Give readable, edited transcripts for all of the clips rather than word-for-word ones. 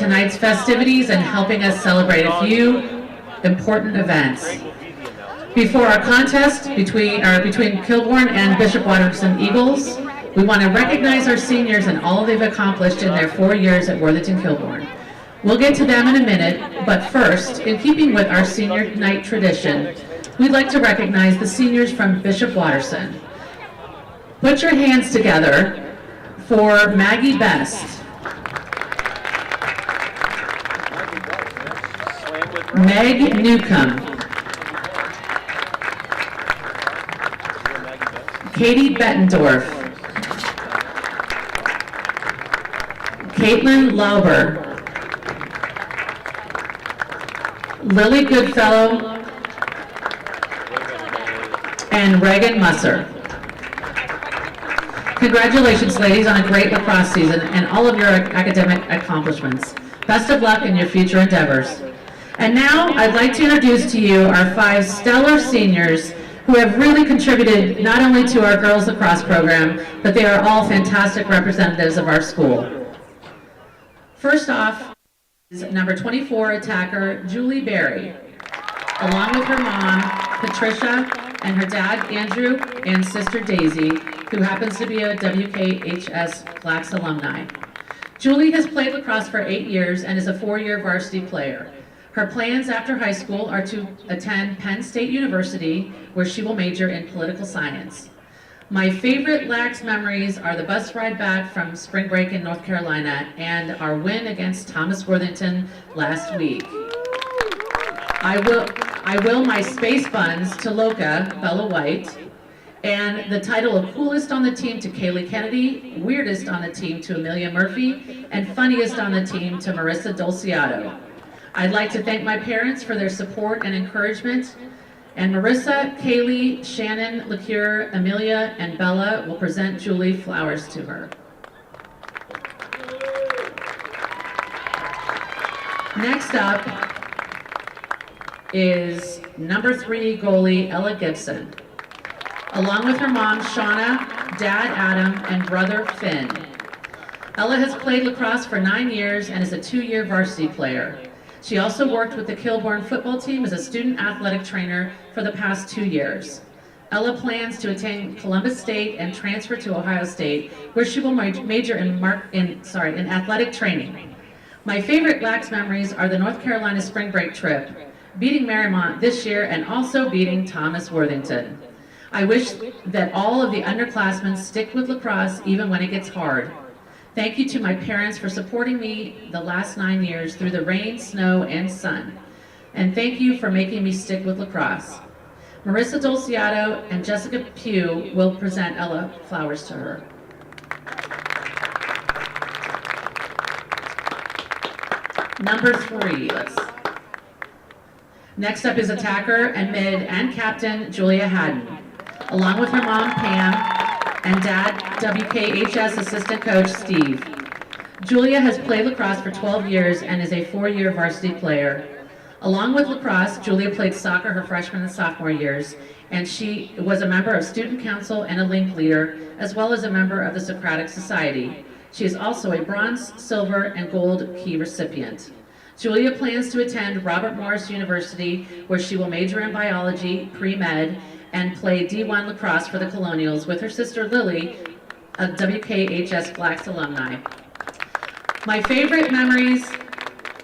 tonight's festivities and helping us celebrate a few important events. Before our contest between Kilbourne and Bishop Watterson Eagles, we want to recognize our seniors and all they've accomplished in their 4 years at Worthington Kilbourne. We'll get to them in a minute, but first, in keeping with our senior night tradition, we'd like to recognize the seniors from Bishop Watterson. Put your hands together for Maggie Best, Meg Newcomb, Katie Bettendorf, Caitlin Lauber, Lily Goodfellow, and Reagan Musser. Congratulations, ladies, on a great lacrosse season and all of your academic accomplishments. Best of luck in your future endeavors. And now, I'd like to introduce to you our 5 stellar seniors who have really contributed not only to our girls lacrosse program, but they are all fantastic representatives of our school. First off is number 24 attacker, Julie Berry, along with her mom, Patricia, and her dad, Andrew, and sister Daisy, who happens to be a WKHS Blacks alumni. Julie has played lacrosse for 8 years and is a 4-year varsity player. Her plans after high school are to attend Penn State University, where she will major in political science. My favorite Lax memories are the bus ride back from spring break in North Carolina and our win against Thomas Worthington last week. I will my space buns to Loca, Bella White, and the title of coolest on the team to Kaylee Kennedy, weirdest on the team to Amelia Murphy, and funniest on the team to Marissa Dolciato. I'd like to thank my parents for their support and encouragement. And Marissa, Kaylee, Shannon, LaCure, Amelia, and Bella will present Julie flowers to her. Next up is number 3 goalie Ella Gibson, along with her mom Shauna, dad Adam, and brother Finn. Ella has played lacrosse for 9 years and is a 2-year varsity player. She also worked with the Kilbourne football team as a student athletic trainer for the past 2 years. Ella plans to attend Columbus State and transfer to Ohio State, where she will major in athletic training. My favorite Lax memories are the North Carolina spring break trip, beating Marymount this year and also beating Thomas Worthington. I wish that all of the underclassmen stick with lacrosse even when it gets hard. Thank you to my parents for supporting me the last 9 years through the rain, snow, and sun. And thank you for making me stick with lacrosse. Marissa Dolciato and Jessica Pugh will present Ella flowers to her. Number 3, Next up is attacker and mid and captain Julia Haddon, along with her mom Pam and dad, WKHS assistant coach, Steve. Julia has played lacrosse for 12 years and is a 4-year varsity player. Along with lacrosse, Julia played soccer her freshman and sophomore years, and she was a member of student council and a link leader, as well as a member of the Socratic Society. She is also a bronze, silver, and gold key recipient. Julia plans to attend Robert Morris University, where she will major in biology, pre-med, and play D1 lacrosse for the Colonials with her sister Lily, a WKHS Blacks alumni. My favorite memories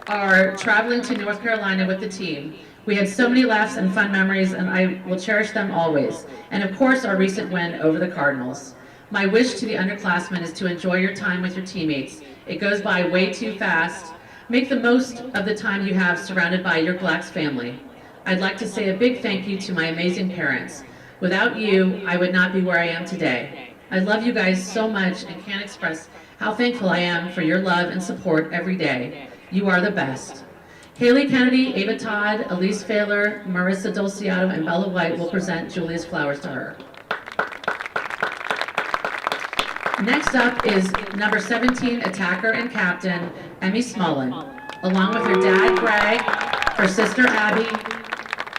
are traveling to North Carolina with the team. We had so many laughs and fun memories, and I will cherish them always. And of course, our recent win over the Cardinals. My wish to the underclassmen is to enjoy your time with your teammates. It goes by way too fast. Make the most of the time you have surrounded by your Blacks family. I'd like to say a big thank you to my amazing parents. Without you, I would not be where I am today. I love you guys so much and can't express how thankful I am for your love and support every day. You are the best. Kaylee Kennedy, Ava Todd, Elise Failer, Marissa Dolciato, and Bella White will present Julia's flowers to her. Next up is number 17 attacker and captain, Emmy Smullen, along with her dad, Greg, her sister, Abby,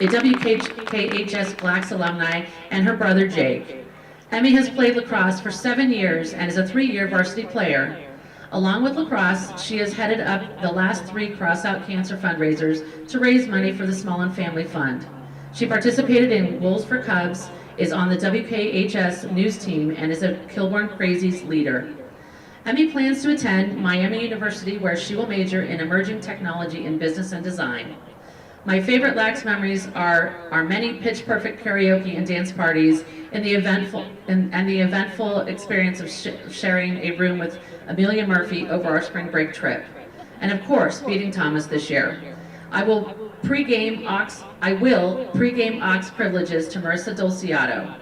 a WKHS Blacks alumni, and her brother, Jake. Emmy has played lacrosse for 7 years and is a 3-year varsity player. Along with lacrosse, she has headed up the last 3 Crosse-Out cancer fundraisers to raise money for the Smallin Family Fund. She participated in Wolves for Cubs, is on the WKHS news team, and is a Kilbourne Crazies leader. Emmy plans to attend Miami University, where she will major in emerging technology in business and design. My favorite lax memories are our many pitch-perfect karaoke and dance parties and the eventful experience of sharing a room with Amelia Murphy over our spring break trip. And of course, beating Thomas this year. I will pre-game Ox privileges to Marissa Dolciato.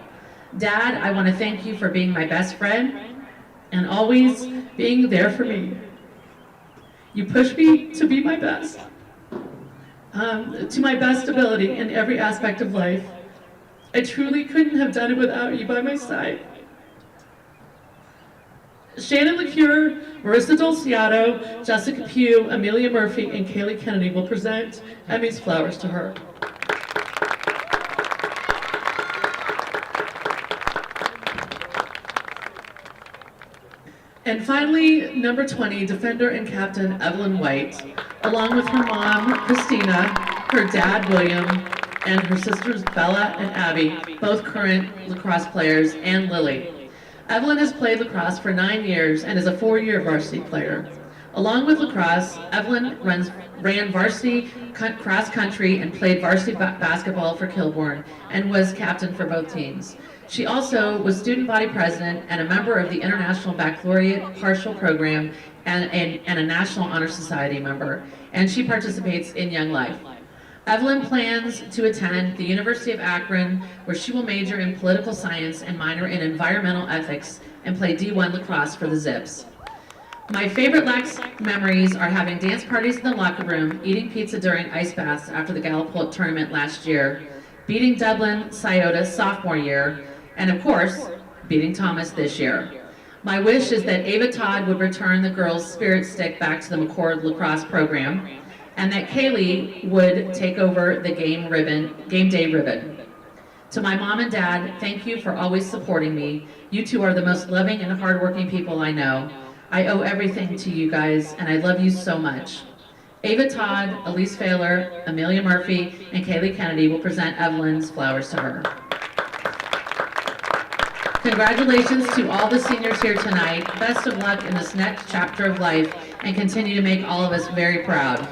Dad, I want to thank you for being my best friend and always being there for me. You push me to be my best. To my best ability in every aspect of life. I truly couldn't have done it without you by my side. Shannon LaCure, Marissa Dolciato, Jessica Pugh, Amelia Murphy, and Kaylee Kennedy will present Emmy's flowers to her. And finally, number 20, defender and captain Evelyn White, along with her mom, Christina, her dad, William, and her sisters, Bella and Abby, both current lacrosse players, and Lily. Evelyn has played lacrosse for 9 years and is a 4-year varsity player. Along with lacrosse, Evelyn ran varsity cross country and played varsity basketball for Kilbourne and was captain for both teams. She also was student body president and a member of the International Baccalaureate Partial Program and a National Honor Society member, and she participates in Young Life. Evelyn plans to attend the University of Akron, where she will major in political science and minor in environmental ethics and play D1 lacrosse for the Zips. My favorite lax memories are having dance parties in the locker room, eating pizza during ice baths after the Gallup tournament last year, beating Dublin Scioto sophomore year, and of course, beating Thomas this year. My wish is that Ava Todd would return the girls' spirit stick back to the McCord lacrosse program, and that Kaylee would take over the game day ribbon. To my mom and dad, thank you for always supporting me. You two are the most loving and hardworking people I know. I owe everything to you guys, and I love you so much. Ava Todd, Elise Failer, Amelia Murphy, and Kaylee Kennedy will present Evelyn's flowers to her. Congratulations to all the seniors here tonight. Best of luck in this next chapter of life, and continue to make all of us very proud.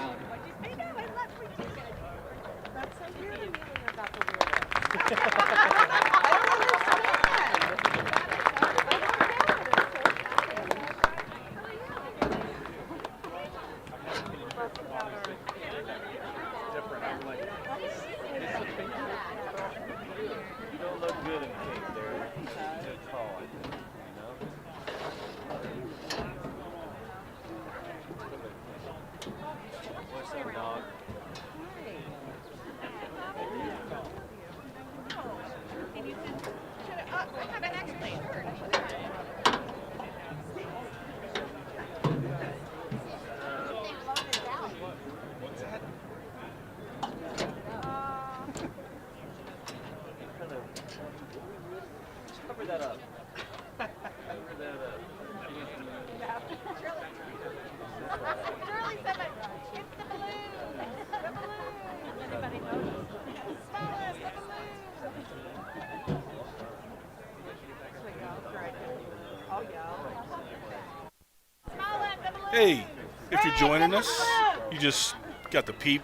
Hey, if you're joining us, you just got the PEEP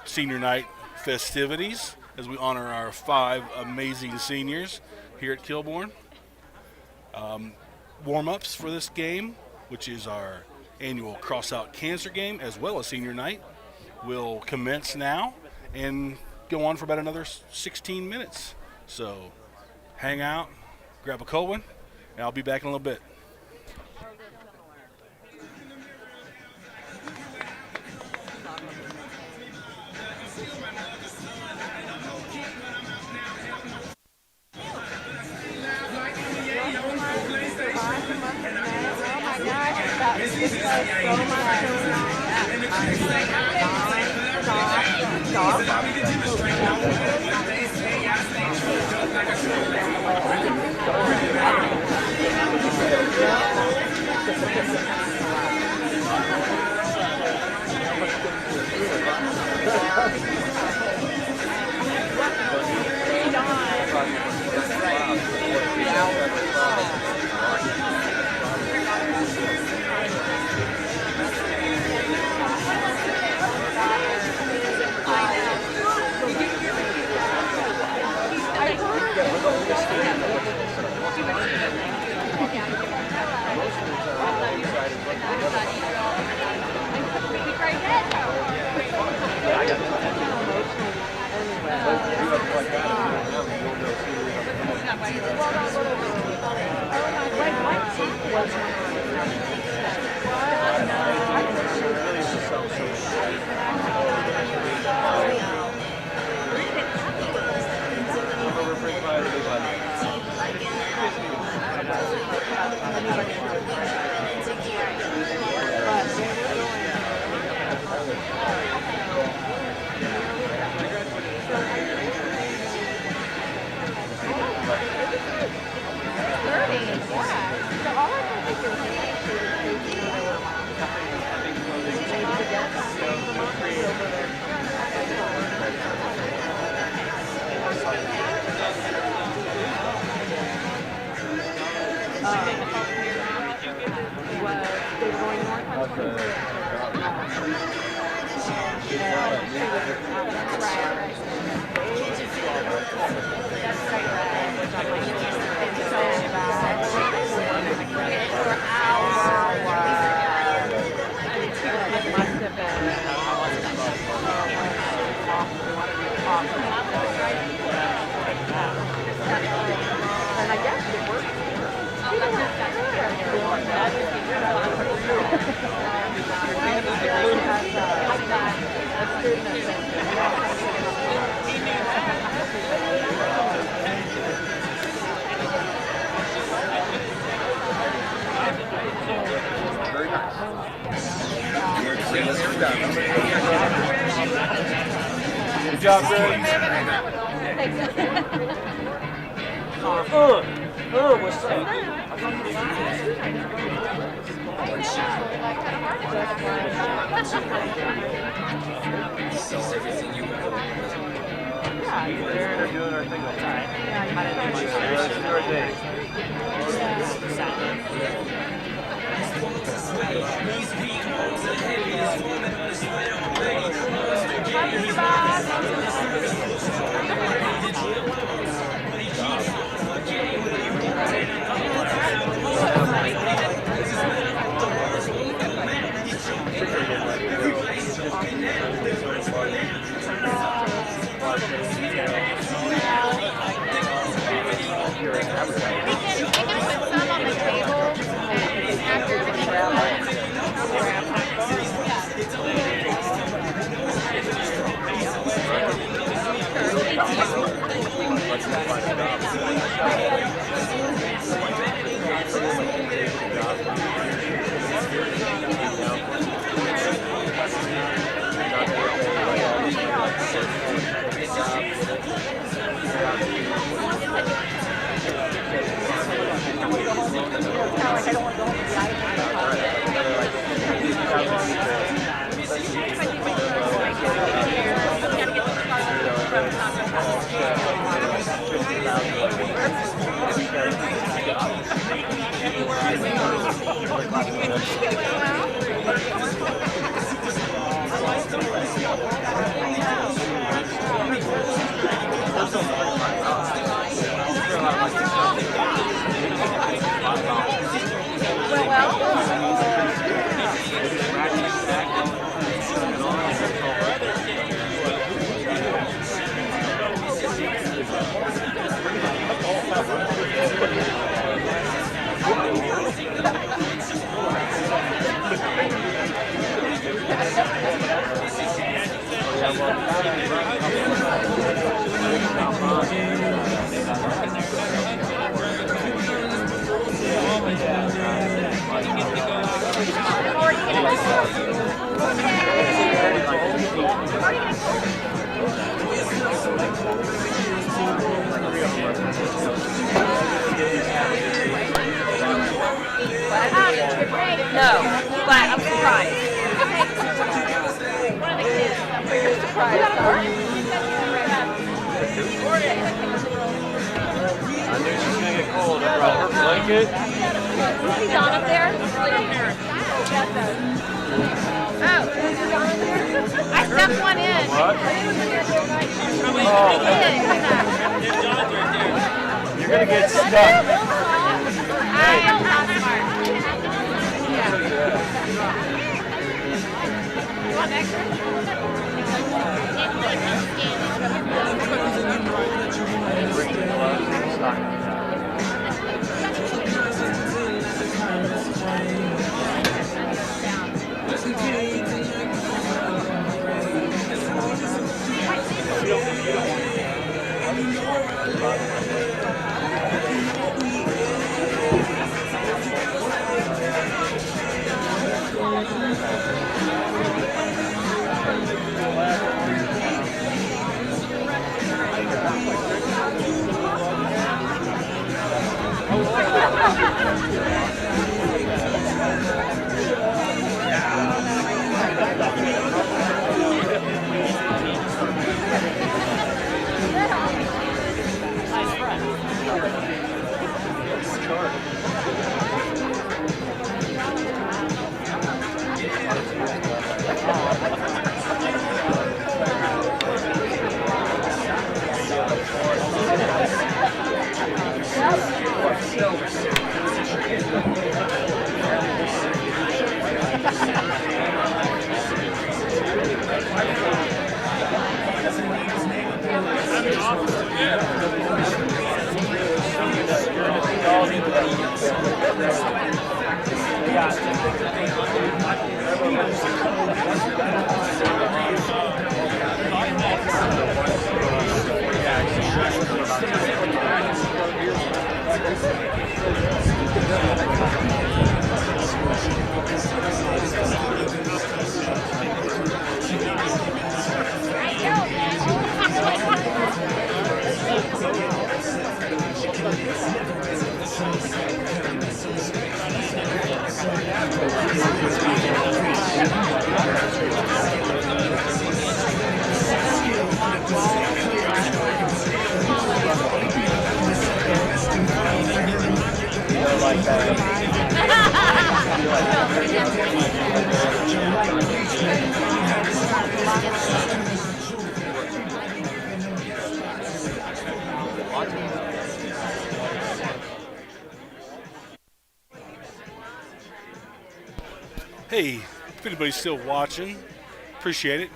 Senior Night festivities as we honor our 5 amazing seniors here at Kilbourne. Warm-ups for this game, which is our annual Crosse-Out Cancer game, as well as Senior Night, will commence now and go on for about another 16 minutes. So hang out, grab a cold one, and I'll be back in a little bit. Stop. And I guess it works. Very nice. Good job, Greg. What's up? Yeah, you're there and doing our thing all the time. Yeah, you might have No, but I'm surprised. One of the kids. You're surprised. I knew she was going to get cold. I brought her blanket. He's on up there? Oh. I stepped one in. What? You're going to get stuck. I am not smart. Yeah. You want extra? Hey, if anybody's still watching, appreciate it.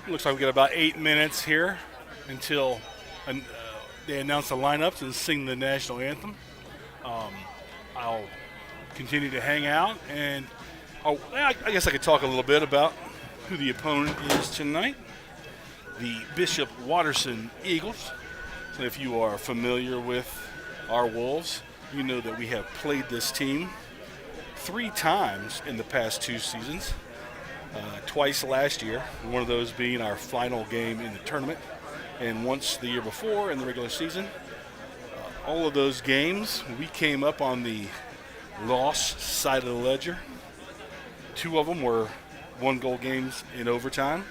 Looks like we got about 8 minutes here until they announce the lineups and sing the national anthem. I'll continue to hang out, and I guess I could talk a little bit about who the opponent is tonight. The Bishop Watterson Eagles. So if you are familiar with our Wolves, you know that we have played this team 3 times in the past 2 seasons. Twice last year, one of those being our final game in the tournament, and once the year before in the regular season. All of those games, we came up on the loss side of the ledger. 2 of them were 1-goal games in overtime,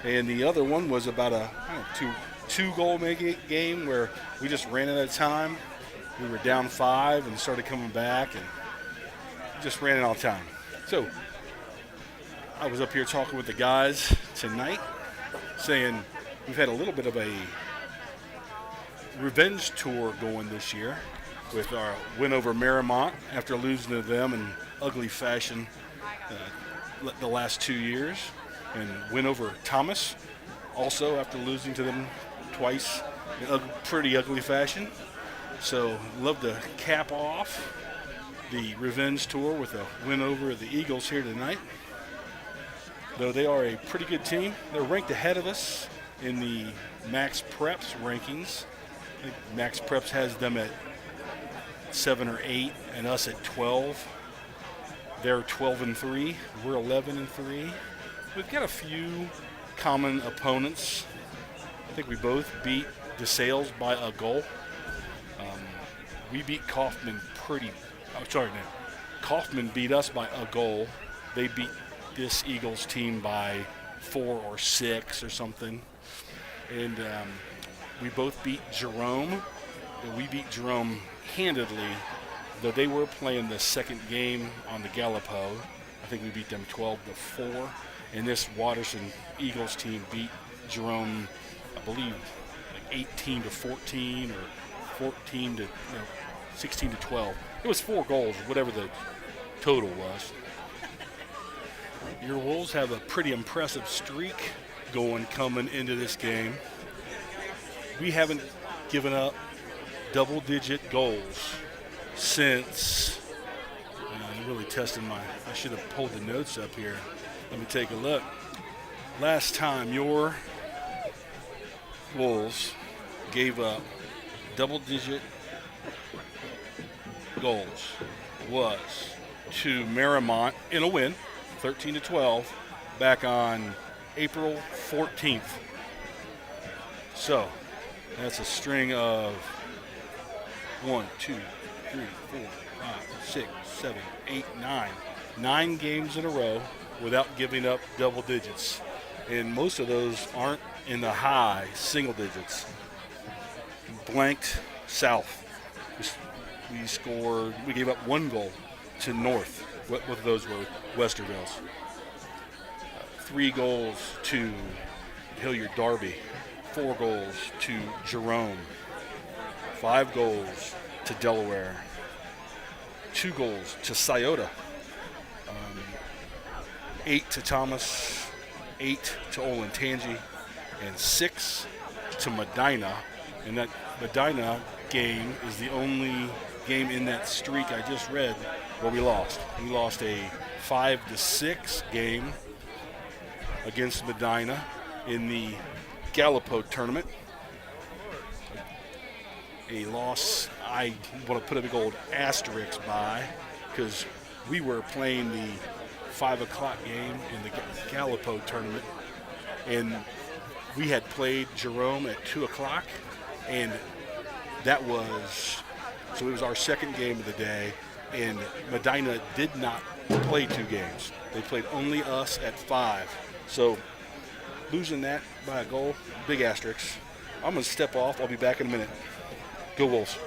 and the other one was about a 2-goal game where we just ran out of time. We were down 5 and started coming back and just ran out of time. So I was up here talking with the guys tonight, saying we've had a little bit of a revenge tour going this year with our win over Marymount after losing to them in ugly fashion the last 2 years, and win over Thomas also after losing to them twice in pretty ugly fashion. So love to cap off the revenge tour with a win over the Eagles here tonight. Though they are a pretty good team, they're ranked ahead of us in the Max Preps rankings. I think Max Preps has them at 7 or 8 and us at 12. They're 12-3. We're 11-3. We've got a few common opponents. I think we both beat DeSales by a goal. We beat Kaufman Kaufman beat us by a goal. They beat this Eagles team by 4 or 6 or something. And we both beat Jerome. We beat Jerome handedly, though they were playing the second game on the Gallipo. I think we beat them 12-4. And this Watterson Eagles team beat Jerome, I believe, like 18-14 or 16-12. It was 4 goals, whatever the total was. Your Wolves have a pretty impressive streak going coming into this game. We haven't given up double-digit goals since, I'm really testing I should have pulled the notes up here. Let me take a look. Last time your Wolves gave up double-digit goals was to Marymount in a win, 13-12, back on April 14th. So that's a string of 1, 2, 3, 4, 5, 6, 7, 8, 9. 9 games in a row without giving up double digits. And most of those aren't in the high single digits. Blanked South. We gave up 1 goal to North. What of those were Westervilles. 3 goals to Hilliard Darby. 4 goals to Jerome. 5 goals to Delaware. 2 goals to Scioto. 8 to Thomas. 8 to Olentangy. And 6 to Medina. And that Medina game is the only game in that streak I just read where we lost. We lost a 5-6 game against Medina in the Gallipo tournament. A loss I want to put a big old asterisk by, because we were playing the 5 o'clock game in the Gallipo tournament, and we had played Jerome at 2 o'clock, and it was our second game of the day, and Medina did not play 2 games. They played only us at 5. So losing that by a goal, big asterisk. I'm going to step off. I'll be back in a minute. Go Wolves.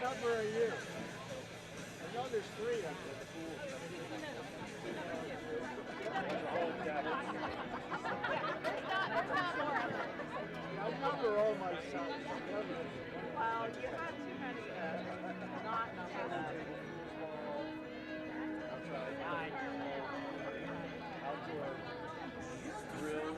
Number are you? I know there's 3 up at the pool. I number all my sons. Well, you have too many not number them. Outdoor drill.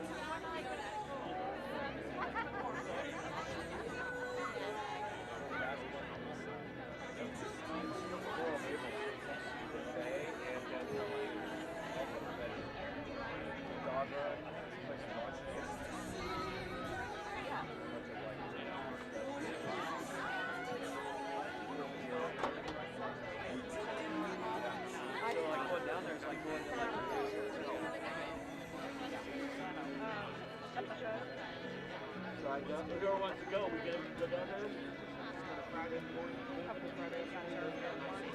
Whoever wants to go, we get them to go down there. Friday morning, a couple Fridays on Thursday morning.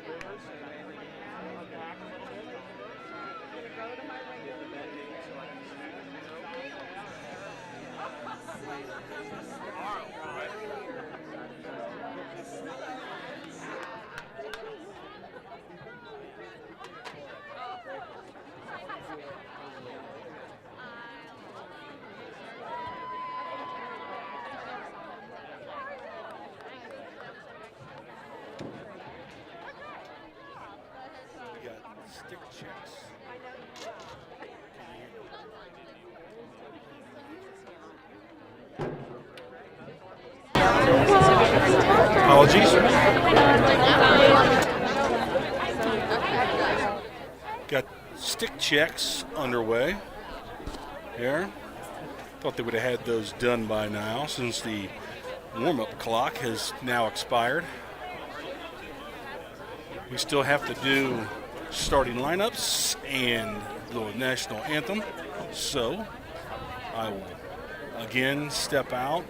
Rivers, unpack a little bit. I'm gonna go to my regular. We got stick checks. Apologies. Got stick checks underway here. Thought they would have had those done by now since the warm-up clock has now expired. We still have to do starting lineups and the national anthem. So I will again step out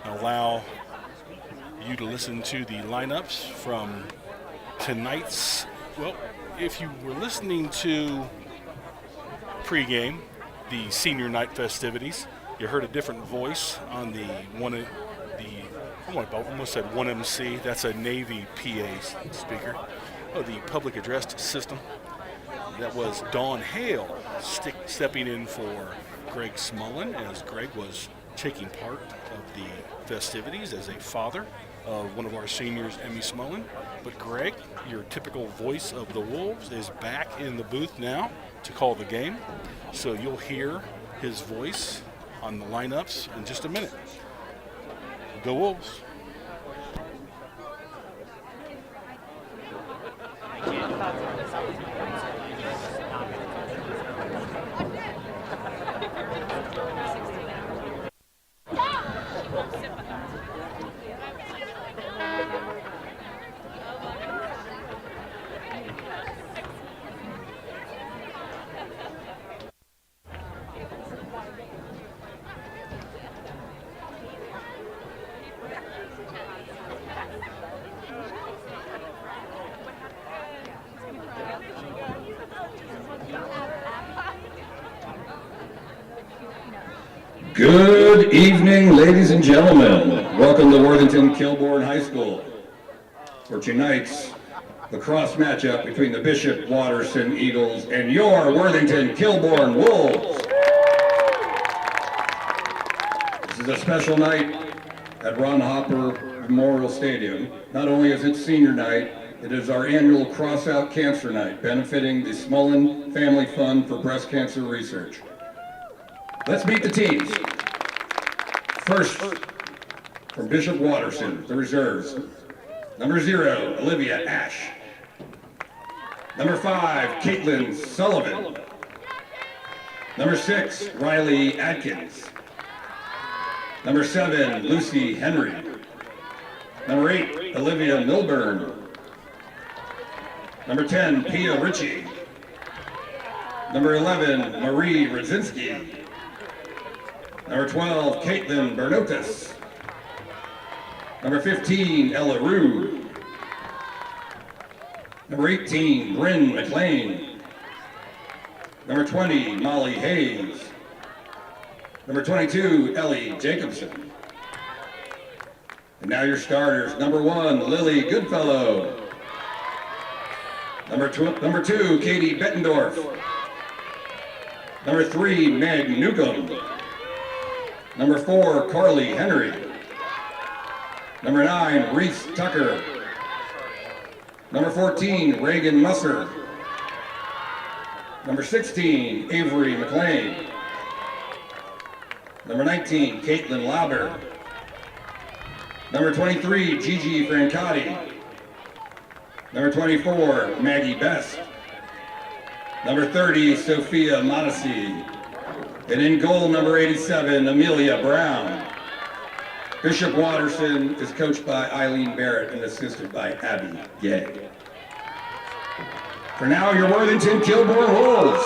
and allow you to listen to the lineups from tonight's, well, if you were listening to pregame, the senior night festivities, you heard a different voice on the I almost said 1MC, that's a Navy PA speaker, the public address system. That was Dawn Hale stepping in for Greg Smullen, as Greg was taking part of the festivities as a father of one of our seniors, Emmy Smullen. But Greg, your typical voice of the Wolves, is back in the booth now to call the game. So you'll hear his voice on the lineups in just a minute. Go Wolves. Good evening, ladies and gentlemen. Welcome to Worthington-Kilbourne High School for tonight's lacrosse matchup between the Bishop Watterson Eagles and your Worthington-Kilbourne Wolves. This is a special night at Ron Hopper Memorial Stadium. Not only is it senior night, it is our annual Crosse-Out Cancer Night, benefiting the Smullen Family Fund for Breast Cancer Research. Let's meet the teams. First, from Bishop Watterson, the reserves. Number 0, Olivia Ash. Number 5, Caitlin Sullivan. Number 6, Riley Adkins. Number 7, Lucy Henry. Number 8, Olivia Milburn. Number 10, Pia Ritchie. Number 11, Marie Radzinski. Number 12, Caitlin Bernotas. Number 15, Ella Rue. Number 18, Bryn McLean. Number 20, Molly Hayes. Number 22, Ellie Jacobson. And now your starters. Number 1, Lily Goodfellow. Number 2, Katie Bettendorf. Number 3, Meg Newcomb. Number 4, Carly Henry. Number 9, Reese Tucker. Number 14, Reagan Musser. Number 16, Avery McLean. Number 19, Caitlin Lauber. Number 23, Gigi Francati. Number 24, Maggie Best. Number 30, Sophia Modesty. And in goal, number 87, Amelia Brown. Bishop Watterson is coached by Eileen Barrett and assisted by Abby Gay. For now, your Worthington Kilbourne Wolves.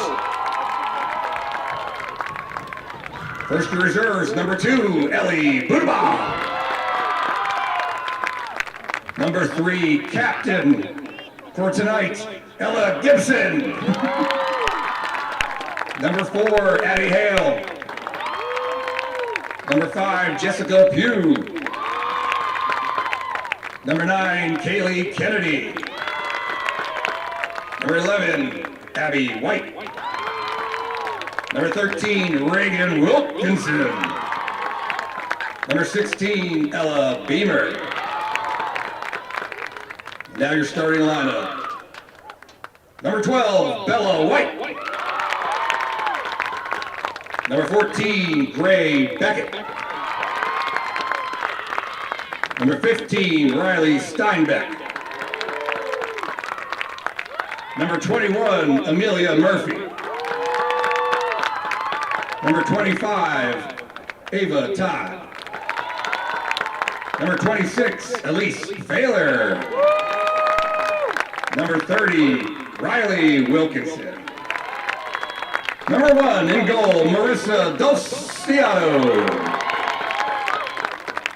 First to reserves, number 2, Ellie Budabaugh. Number 3, captain for tonight, Ella Gibson. Number 4, Addie Hale. Number 5, Jessica Pugh. Number 9, Kaylee Kennedy. Number 11, Abby White. Number 13, Reagan Wilkinson. Number 16, Ella Beamer. Now your starting lineup. Number 12, Bella White. Number 14, Gray Beckett. Number 15, Riley Steinbeck. Number 21, Amelia Murphy. Number 25, Ava Todd. Number 26, Elise Failer. Number 30, Riley Wilkinson. Number 1 in goal, Marissa Dosiato.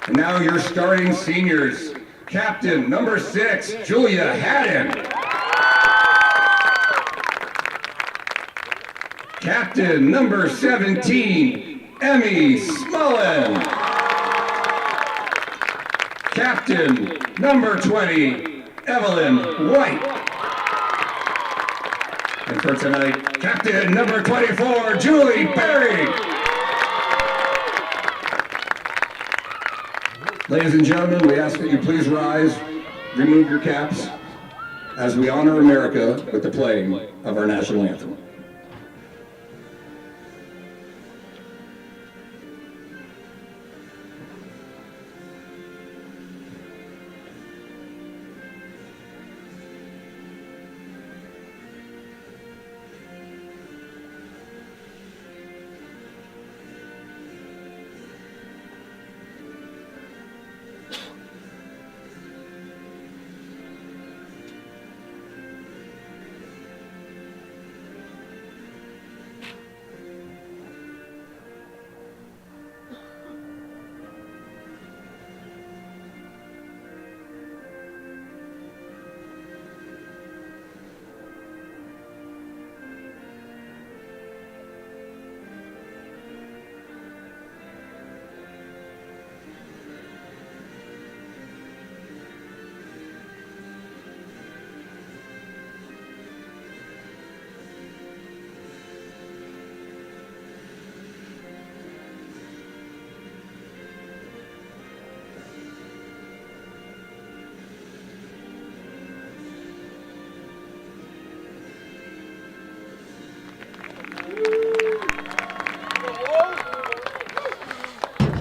And now your starting seniors. Captain, number 6, Julia Haddon. Captain, number 17, Emmy Smullen. Captain, number 20, Evelyn White. And for tonight, captain number 24, Julie Perry. Ladies and gentlemen, we ask that you please rise, remove your caps, as we honor America with the playing of our national anthem.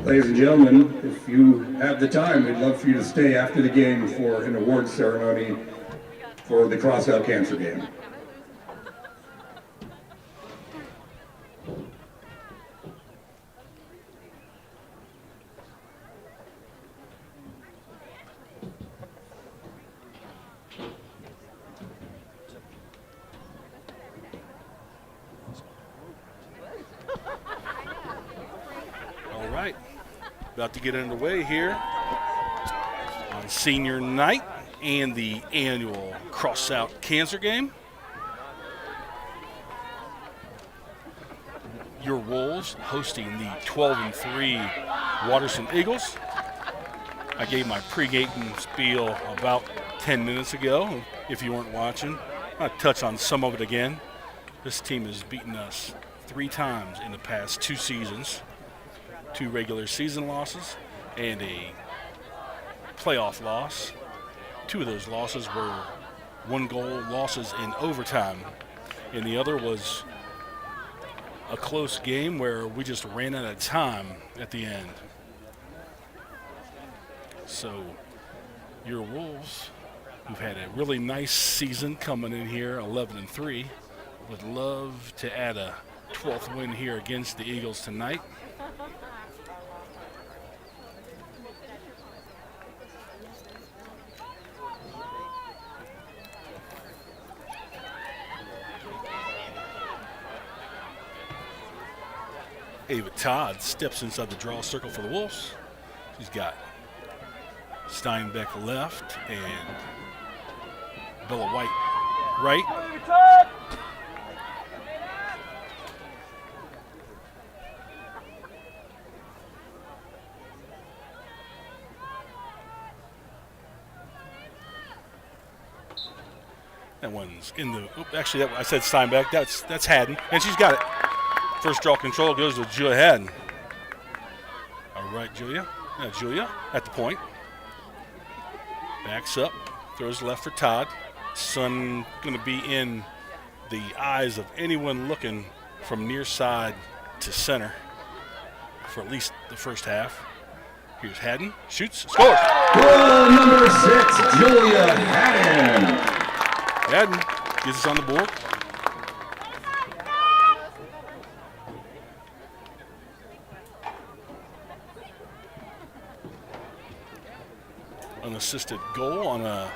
Ladies and gentlemen, if you have the time, we'd love for you to stay after the game for an award ceremony for the Crosse-Out Cancer Game. All right, about to get underway here on senior night and the annual Crosse-Out Cancer Game. Your Wolves hosting the 12-3 Waterson Eagles. I gave my pregame spiel about 10 minutes ago. If you weren't watching, I'll touch on some of it again. This team has beaten us 3 times in the past 2 seasons. 2 regular season losses and a playoff loss. 2 of those losses were 1-goal losses in overtime, and the other was a close game where we just ran out of time at the end. So your Wolves, who've had a really nice season coming in here 11-3, would love to add a 12th win here against the Eagles tonight. Ava Todd steps inside the draw circle for the Wolves. She's got Steinbeck left and Bella White right. That one's in the. Actually, I said Steinbeck. That's Haddon, and she's got it. First draw control goes to Julia Haddon. All right, Julia. Now Julia at the point. Backs up, throws left for Todd. Sun going to be in the eyes of anyone looking from near side to center for at least the first half. Here's Haddon, shoots, scores. Goal number 6, Julia Haddon. Haddon gets us on the board. Unassisted goal on a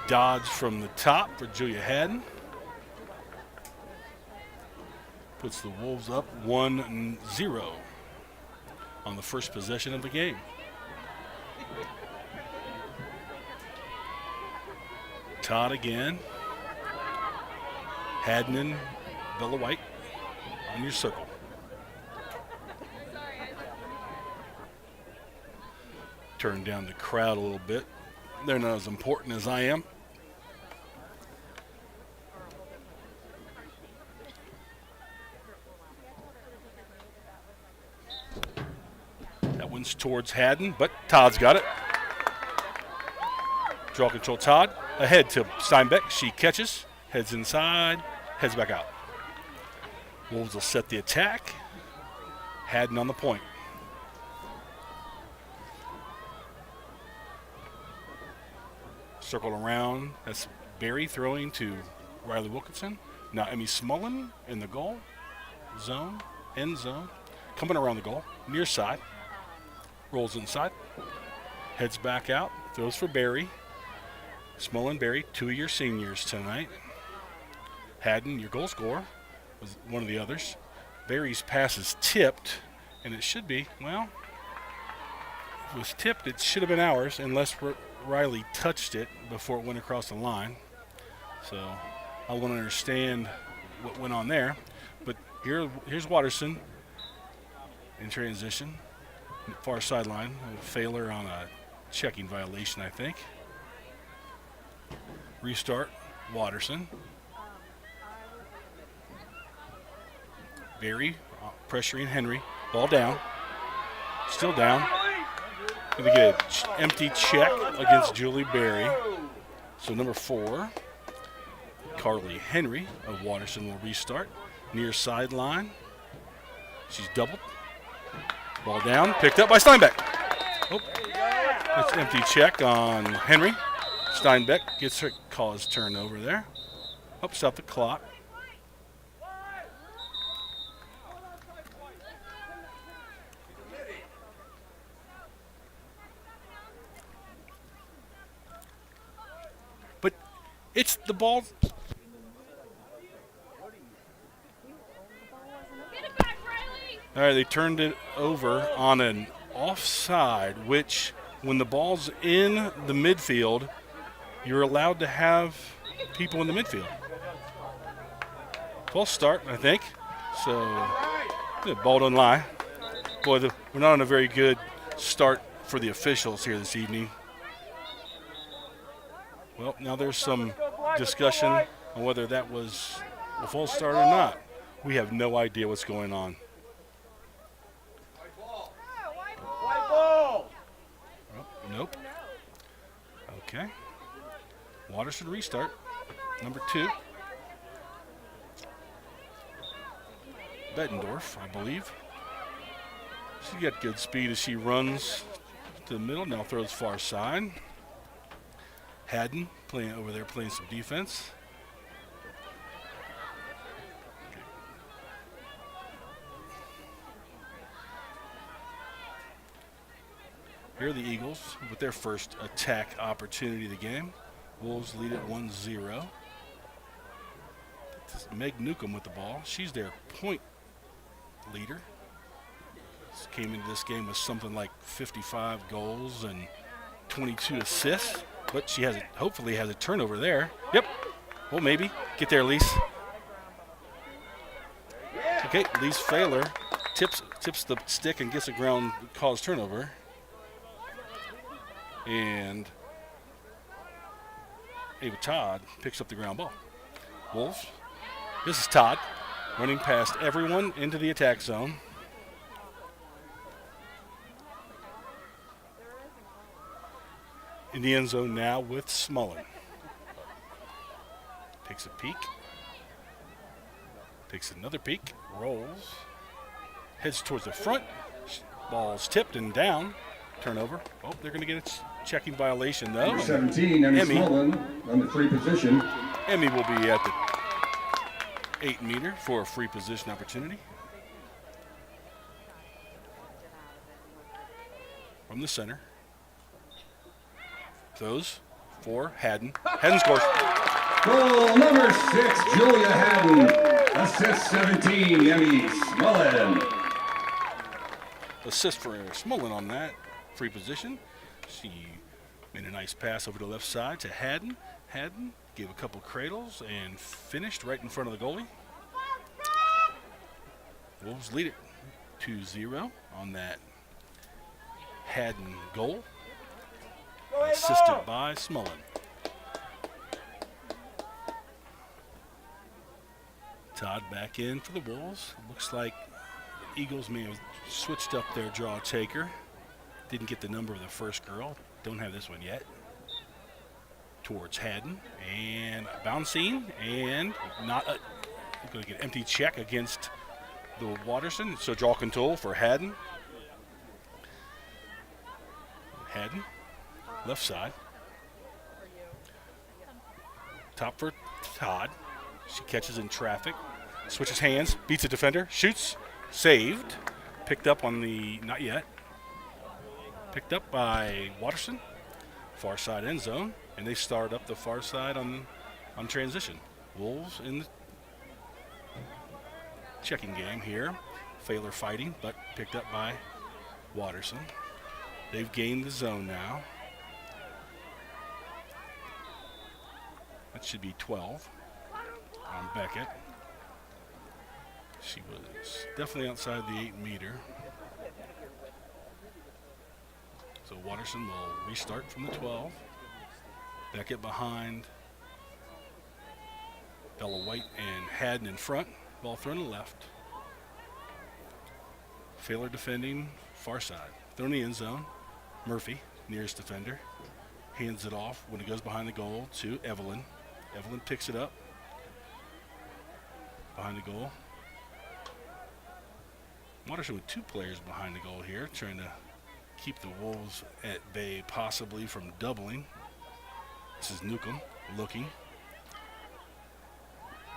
dodge from the top for Julia Haddon. Puts the Wolves up 1-0 on the first possession of the game. Todd again. Haddon and Bella White on your circle. Turn down the crowd a little bit. They're not as important as I am. That one's towards Haddon, but Todd's got it. Draw control Todd. Ahead to Steinbeck. She catches, heads inside, heads back out. Wolves will set the attack. Haddon on the point. Circle around. That's Barry throwing to Riley Wilkinson. Now Emmy Smullen in the goal zone, end zone. Coming around the goal, near side. Rolls inside. Heads back out. Throws for Barry. Smullen, Barry, 2 of your seniors tonight. Haddon, your goal scorer, was one of the others. Barry's pass is tipped, and it should be, well, if it was tipped, it should have been ours, unless Riley touched it before it went across the line. So I want to understand what went on there. But here's Waterson in transition. Far sideline. A failure on a checking violation, I think. Restart. Waterson. Barry pressuring Henry. Ball down. Still down. Going to get an empty check against Julie Berry. So number 4, Carly Henry of Waterson will restart. Near sideline. She's doubled. Ball down, picked up by Steinbeck. Oh, that's an empty check on Henry. Steinbeck gets her cause turnover there. Ups up the clock. But it's the ball. All right, they turned it over on an offside, which when the ball's in the midfield, you're allowed to have people in the midfield. False start, I think. So, the ball don't lie. Boy, we're not on a very good start for the officials here this evening. Well, now there's some discussion on whether that was a false start or not. We have no idea what's going on. White ball. Oh, nope. Okay. Watterson restart. Number 2. Bettendorf, I believe. She's got good speed as she runs to the middle. Now throws far side. Haddon playing over there, playing some defense. Here are the Eagles with their first attack opportunity of the game. Wolves lead at 1-0. Meg Newcomb with the ball. She's their point leader. She came into this game with something like 55 goals and 22 assists, but she hopefully has a turnover there. Yep. Well, maybe. Get there, Lise. Okay, Lise Failer tips the stick and gets a ground cause turnover. And Ava Todd picks up the ground ball. Wolves. This is Todd running past everyone into the attack zone. In the end zone now with Smullen. Takes a peek. Takes another peek. Rolls. Heads towards the front. Ball's tipped and down. Turnover. Oh, they're going to get a checking violation, though. Number 17, Emmy Smullen on the free position. Emmy will be at the 8-meter for a free position opportunity. From the center. Throws for Haddon. Haddon scores. Goal number 6, Julia Haddon. Assist 17, Emmy Smullen. Assist for Smullen on that free position. She made a nice pass over the left side to Haddon. Haddon gave a couple cradles and finished right in front of the goalie. Wolves lead it 2-0 on that Haddon goal. Assisted by Smullen. Todd back in for the Wolves. Looks like the Eagles may have switched up their draw taker. Didn't get the number of the first girl. Don't have this one yet. Towards Haddon. And bouncing. And not going to get an empty check against the Watterson. So draw control for Haddon. Haddon. Left side. Top for Todd. She catches in traffic. Switches hands. Beats a defender. Shoots. Saved. Picked up on the, not yet. Picked up by Watterson. Far side end zone. And they start up the far side on transition. Wolves in the checking game here. Failer fighting, but picked up by Watterson. They've gained the zone now. That should be 12 on Beckett. She was definitely outside the 8-meter. So Watterson will restart from the 12. Beckett behind Bella White and Haddon in front. Ball thrown to the left. Failer defending far side. Thrown in the end zone. Murphy, nearest defender, hands it off when it goes behind the goal to Evelyn. Evelyn picks it up behind the goal. Waterson with 2 players behind the goal here, trying to keep the Wolves at bay, possibly from doubling. This is Newcomb looking.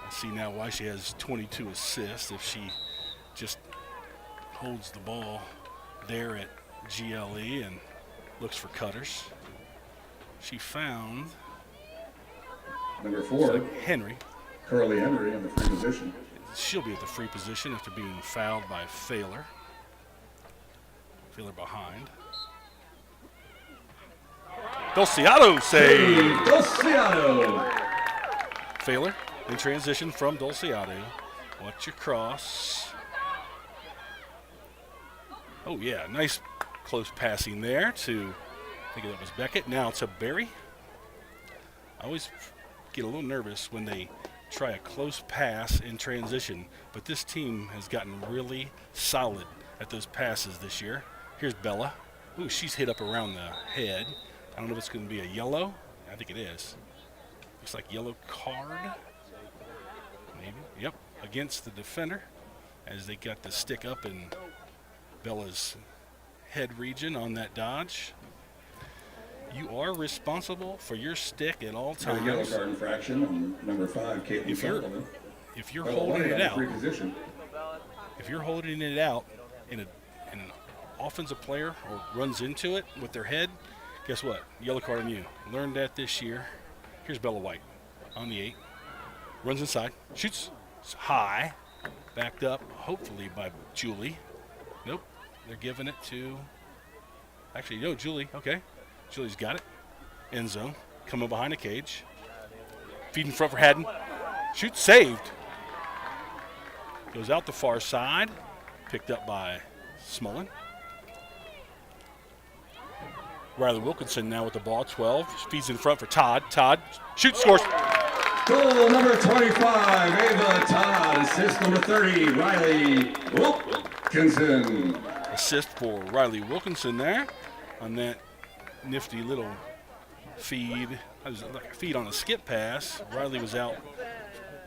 I see now why she has 22 assists. If she just holds the ball there at GLE and looks for cutters. She found Number 4, Henry. Curly Henry in the free position. She'll be at the free position after being fouled by Failer. Failer behind. Dulciato save. Dulciato. Failer in transition from Dulciato. Watch your cross. Oh yeah, nice close passing there to, I think that was Beckett. Now to Barry. I always get a little nervous when they try a close pass in transition, but this team has gotten really solid at those passes this year. Here's Bella. Ooh, she's hit up around the head. I don't know if it's going to be a yellow. I think it is. Looks like yellow card. Maybe. Yep, against the defender as they got the stick up in Bella's head region on that dodge. You are responsible for your stick at all times. Yellow card infraction on number 5, Caitlin Sullivan. If you're holding it out, free position. if you're holding it out in an offensive player or runs into it with their head, guess what? Yellow card on you. Learned that this year. Here's Bella White on the 8. Runs inside, shoots high, backed up, hopefully by Julie. Nope, they're giving it to, actually, no, Julie, okay. Julie's got it. End zone, coming behind the cage. Feed in front for Haddon. Shoots, saved. Goes out the far side, picked up by Smullen. Riley Wilkinson now with the ball, 12. Feeds in front for Todd. Todd shoots, scores. Goal number 25, Ava Todd. Assist number 30, Riley Wilkinson. Assist for Riley Wilkinson there on that nifty little feed. It was like a feed on a skip pass. Riley was out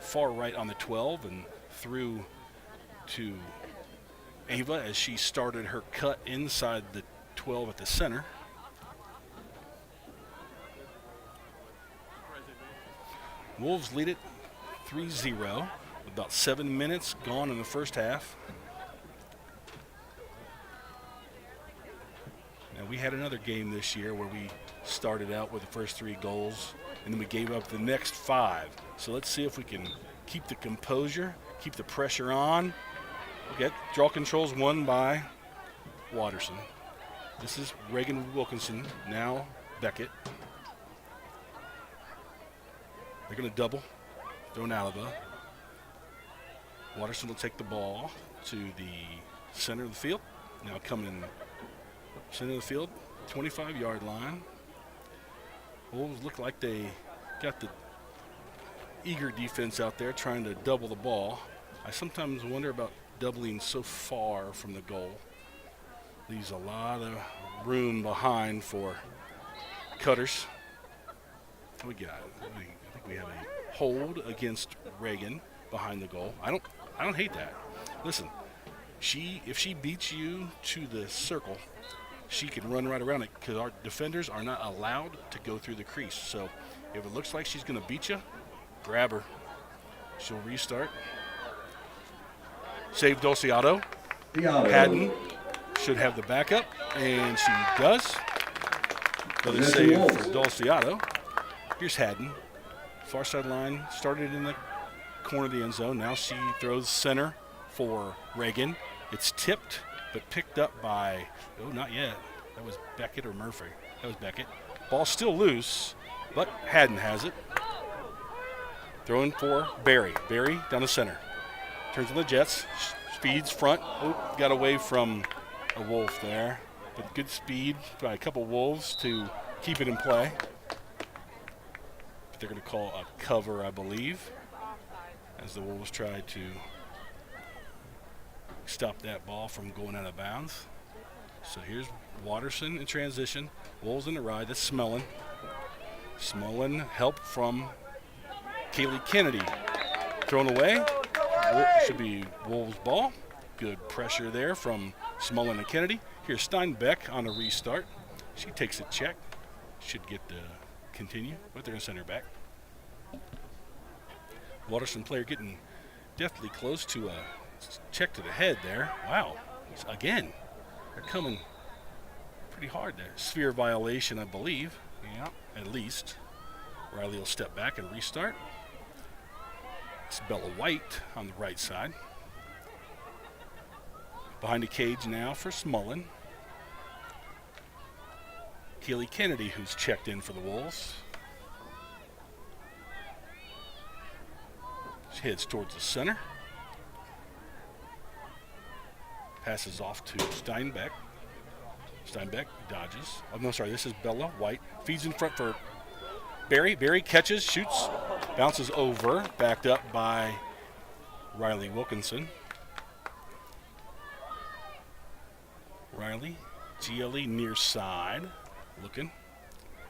far right on the 12 and threw to Ava as she started her cut inside the 12 at the center. Wolves lead it 3-0 with about 7 minutes gone in the first half. Now, we had another game this year where we started out with the first 3 goals, and then we gave up the next 5. So let's see if we can keep the composure, keep the pressure on. Okay, draw controls won by Watterson. This is Reagan Wilkinson, now Beckett. They're going to double, throw an Alaba. Watterson will take the ball to the center of the field. Now coming center of the field, 25-yard line. Wolves look like they got the eager defense out there trying to double the ball. I sometimes wonder about doubling so far from the goal. Leaves a lot of room behind for cutters. We got it. I think we have a hold against Reagan behind the goal. I don't hate that. Listen, if she beats you to the circle, she can run right around it because our defenders are not allowed to go through the crease. So if it looks like she's going to beat you, grab her. She'll restart. Save Dulciato. Haddon should have the backup, and she does. Another save for Dulciato. Here's Haddon. Far sideline, started in the corner of the end zone. Now she throws center for Reagan. It's tipped, but picked up by, oh, not yet. That was Beckett or Murphy. That was Beckett. Ball still loose, but Haddon has it. Throwing for Barry. Barry down the center. Turns on the Jets. Speeds front. Oh, got away from a Wolf there. But good speed by a couple Wolves to keep it in play. They're going to call a cover, I believe, as the Wolves try to stop that ball from going out of bounds. So here's Watterson in transition. Wolves in the ride. That's Smullen. Smullen help from Kaylee Kennedy. Thrown away. Should be Wolves ball. Good pressure there from Smullen and Kennedy. Here's Steinbeck on a restart. She takes a check. Should get to continue, but they're going to send her back. Waterston player getting deftly close to a check to the head there. Wow. Again, they're coming pretty hard there. Sphere violation, I believe. Yeah, at least. Riley will step back and restart. It's Bella White on the right side. Behind the cage now for Smullen. Keely Kennedy, who's checked in for the Wolves. She heads towards the center. Passes off to Steinbeck. Steinbeck dodges. Oh, no, sorry, this is Bella White. Feeds in front for Barry. Barry catches, shoots, bounces over. Backed up by Riley Wilkinson. Riley, GLE near side, looking,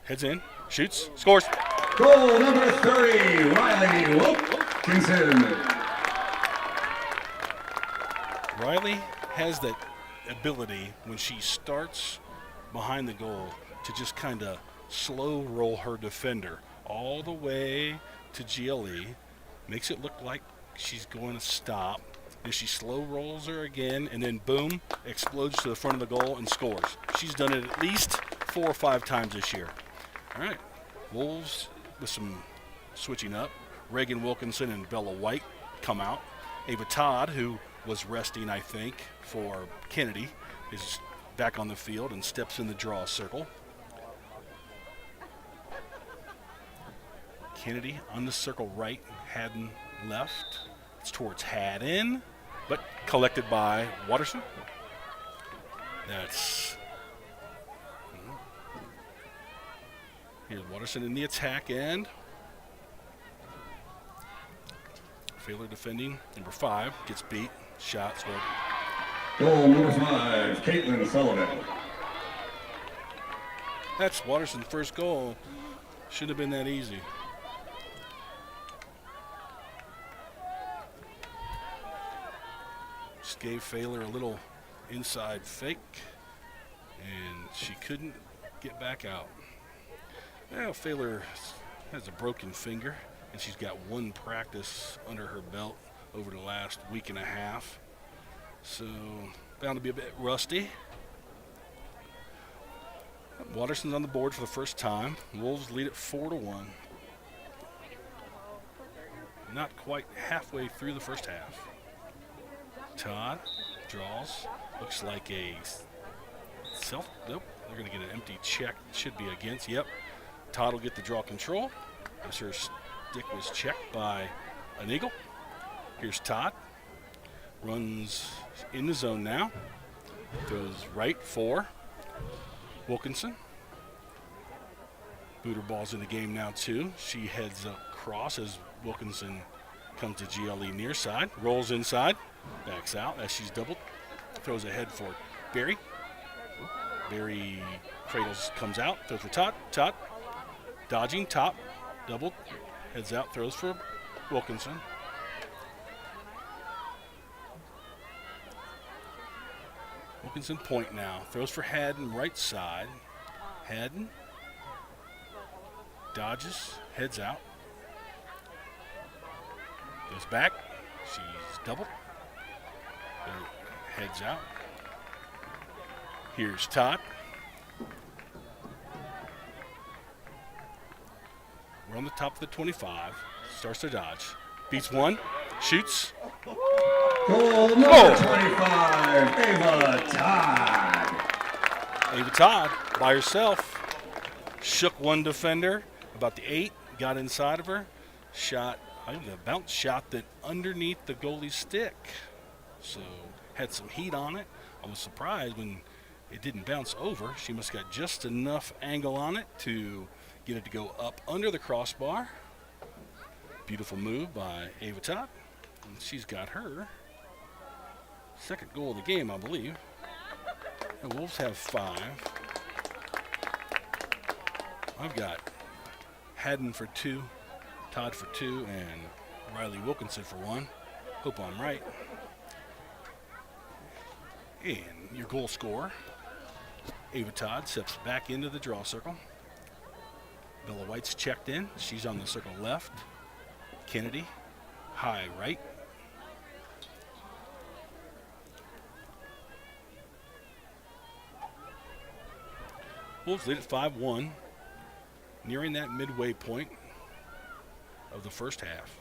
heads in, shoots, scores. Goal number 30, Riley Wilkinson. Riley has that ability when she starts behind the goal to just kind of slow roll her defender all the way to GLE, makes it look like she's going to stop. And she slow rolls her again, and then boom, explodes to the front of the goal and scores. She's done it at least 4 or 5 times this year. All right, Wolves with some switching up. Reagan Wilkinson and Bella White come out. Ava Todd, who was resting, I think, for Kennedy, is back on the field and steps in the draw circle. Kennedy on the circle right, Haddon left. It's towards Haddon, but collected by Waterston. That's here's Waterston in the attack end. Failer defending. Number 5 gets beat. Shot scored. Goal number 5, Caitlin Sullivan. That's Waterston's first goal. Shouldn't have been that easy. Just gave Failer a little inside fake, and she couldn't get back out. Well, Failer has a broken finger, and she's got 1 practice under her belt over the last week and a half. So, bound to be a bit rusty. Waterston's on the board for the first time. Wolves lead it 4-1. Not quite halfway through the first half. Todd draws. Looks like a self. Nope. They're going to get an empty check. Should be against. Yep. Todd will get the draw control. As her stick was checked by an Eagle. Here's Todd. Runs in the zone now. Goes right for Wilkinson. Booter ball's in the game now too. She heads up cross as Wilkinson comes to GLE near side. Rolls inside. Backs out as she's doubled. Throws ahead for Barry. Barry cradles, comes out. Throws for Todd. Todd dodging, top, doubled. Heads out, throws for Wilkinson. Wilkinson point now. Throws for Haddon, right side. Haddon dodges, heads out. Goes back. She's doubled. Heads out. Here's Todd. We're on the top of the 25. Starts to dodge. Beats 1. Shoots. Goal number 25, Ava Todd. Ava Todd by herself. Shook 1 defender. About the 8. Got inside of her. Shot. I think the bounce shot that underneath the goalie's stick. So had some heat on it. I was surprised when it didn't bounce over. She must have got just enough angle on it to get it to go up under the crossbar. Beautiful move by Ava Todd. And she's got her second goal of the game, I believe. The Wolves have 5. I've got Haddon for 2, Todd for 2, and Riley Wilkinson for 1. Hope I'm right. And your goal scorer, Ava Todd, steps back into the draw circle. Bella White's checked in. She's on the circle left. Kennedy, high right. Wolves lead at 5-1, nearing that midway point of the first half.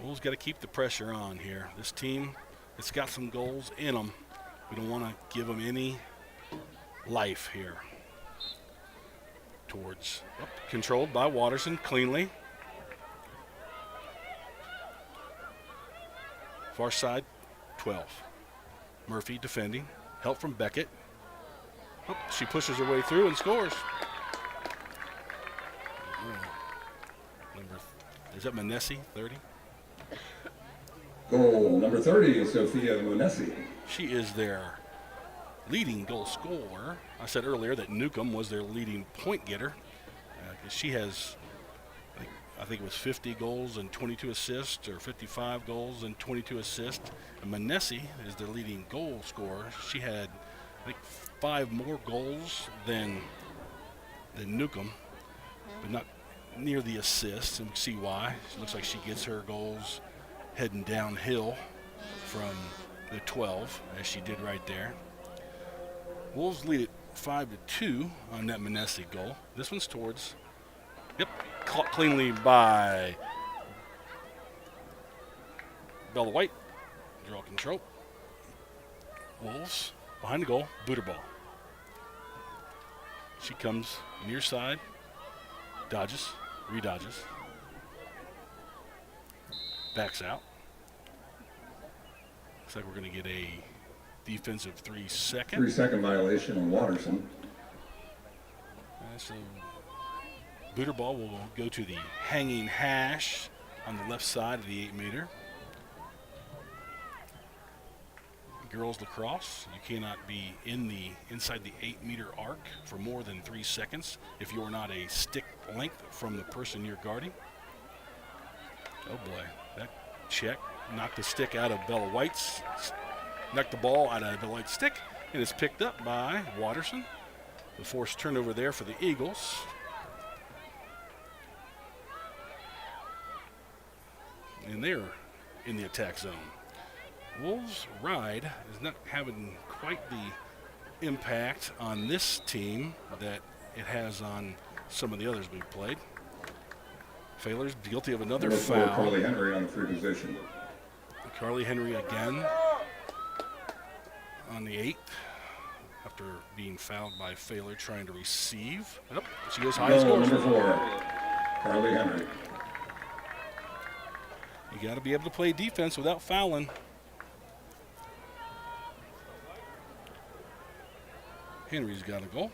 Wolves got to keep the pressure on here. This team, it's got some goals in them. We don't want to give them any life here. Towards, controlled by Watterson cleanly. Far side, 12. Murphy defending. Help from Beckett. Oh, she pushes her way through and scores. Is that Manessi, 30? Goal number 30, Sophia Monesi. She is their leading goal scorer. I said earlier that Newcomb was their leading point getter. She has, I think it was 50 goals and 22 assists, or 55 goals and 22 assists. And Manessi is their leading goal scorer. She had, I think, 5 more goals than Newcomb, but not near the assists, and we see why. It looks like she gets her goals heading downhill from the 12, as she did right there. Wolves lead it 5-2 on that Manessi goal. This one's towards, caught cleanly by Bella White. Draw control. Wolves behind the goal, booter ball. She comes near side, dodges, redodges, backs out. Looks like we're going to get a defensive 3-second. 3-second violation on Watterson. So booter ball will go to the hanging hash on the left side of the 8-meter. Girls lacrosse, you cannot be inside the 8-meter arc for more than 3 seconds if you are not a stick length from the person you're guarding. Oh boy, that check knocked the stick out of Bella White's, knocked the ball out of Bella White's stick, and it's picked up by Watterson. The forced turnover there for the Eagles. And they're in the attack zone. Wolves' ride is not having quite the impact on this team that it has on some of the others we've played. Failer's guilty of another foul. Carly Henry on the free position. Carly Henry again on the 8th after being fouled by Failer trying to receive. Yep, she goes high and scores. Number 4, Carly Henry. You got to be able to play defense without fouling. Henry's got a goal.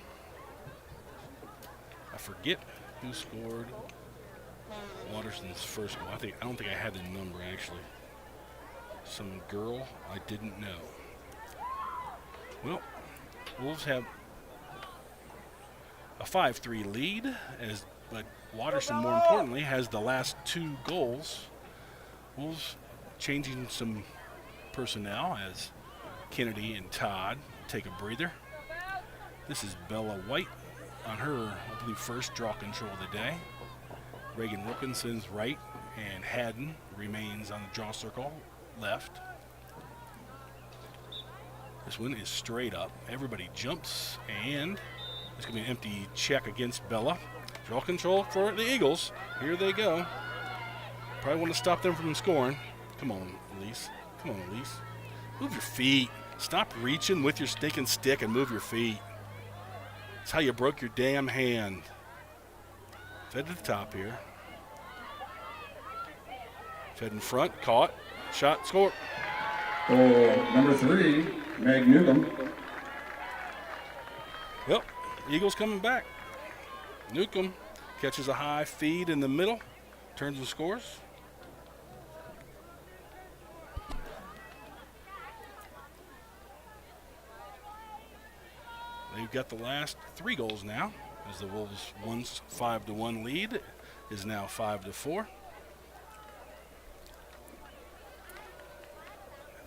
I forget who scored Watterson's first goal. I don't think I had the number actually. Some girl I didn't know. Well, Wolves have a 5-3 lead, but Watterson, more importantly, has the last 2 goals. Wolves changing some personnel as Kennedy and Todd take a breather. This is Bella White on her, I believe, first draw control of the day. Reagan Wilkinson's right, and Haddon remains on the draw circle left. This one is straight up. Everybody jumps, and it's going to be an empty check against Bella. Draw control for the Eagles. Here they go. Probably want to stop them from scoring. Come on, Elise. Come on, Elise. Move your feet. Stop reaching with your stinking stick and move your feet. That's how you broke your damn hand. Fed to the top here. Fed in front, caught, shot, score. Goal number 3, Meg Newcomb. Yep, Eagles coming back. Newcomb catches a high feed in the middle, turns and scores. They've got the last 3 goals now, as the Wolves' once 5-1 lead is now 5-4.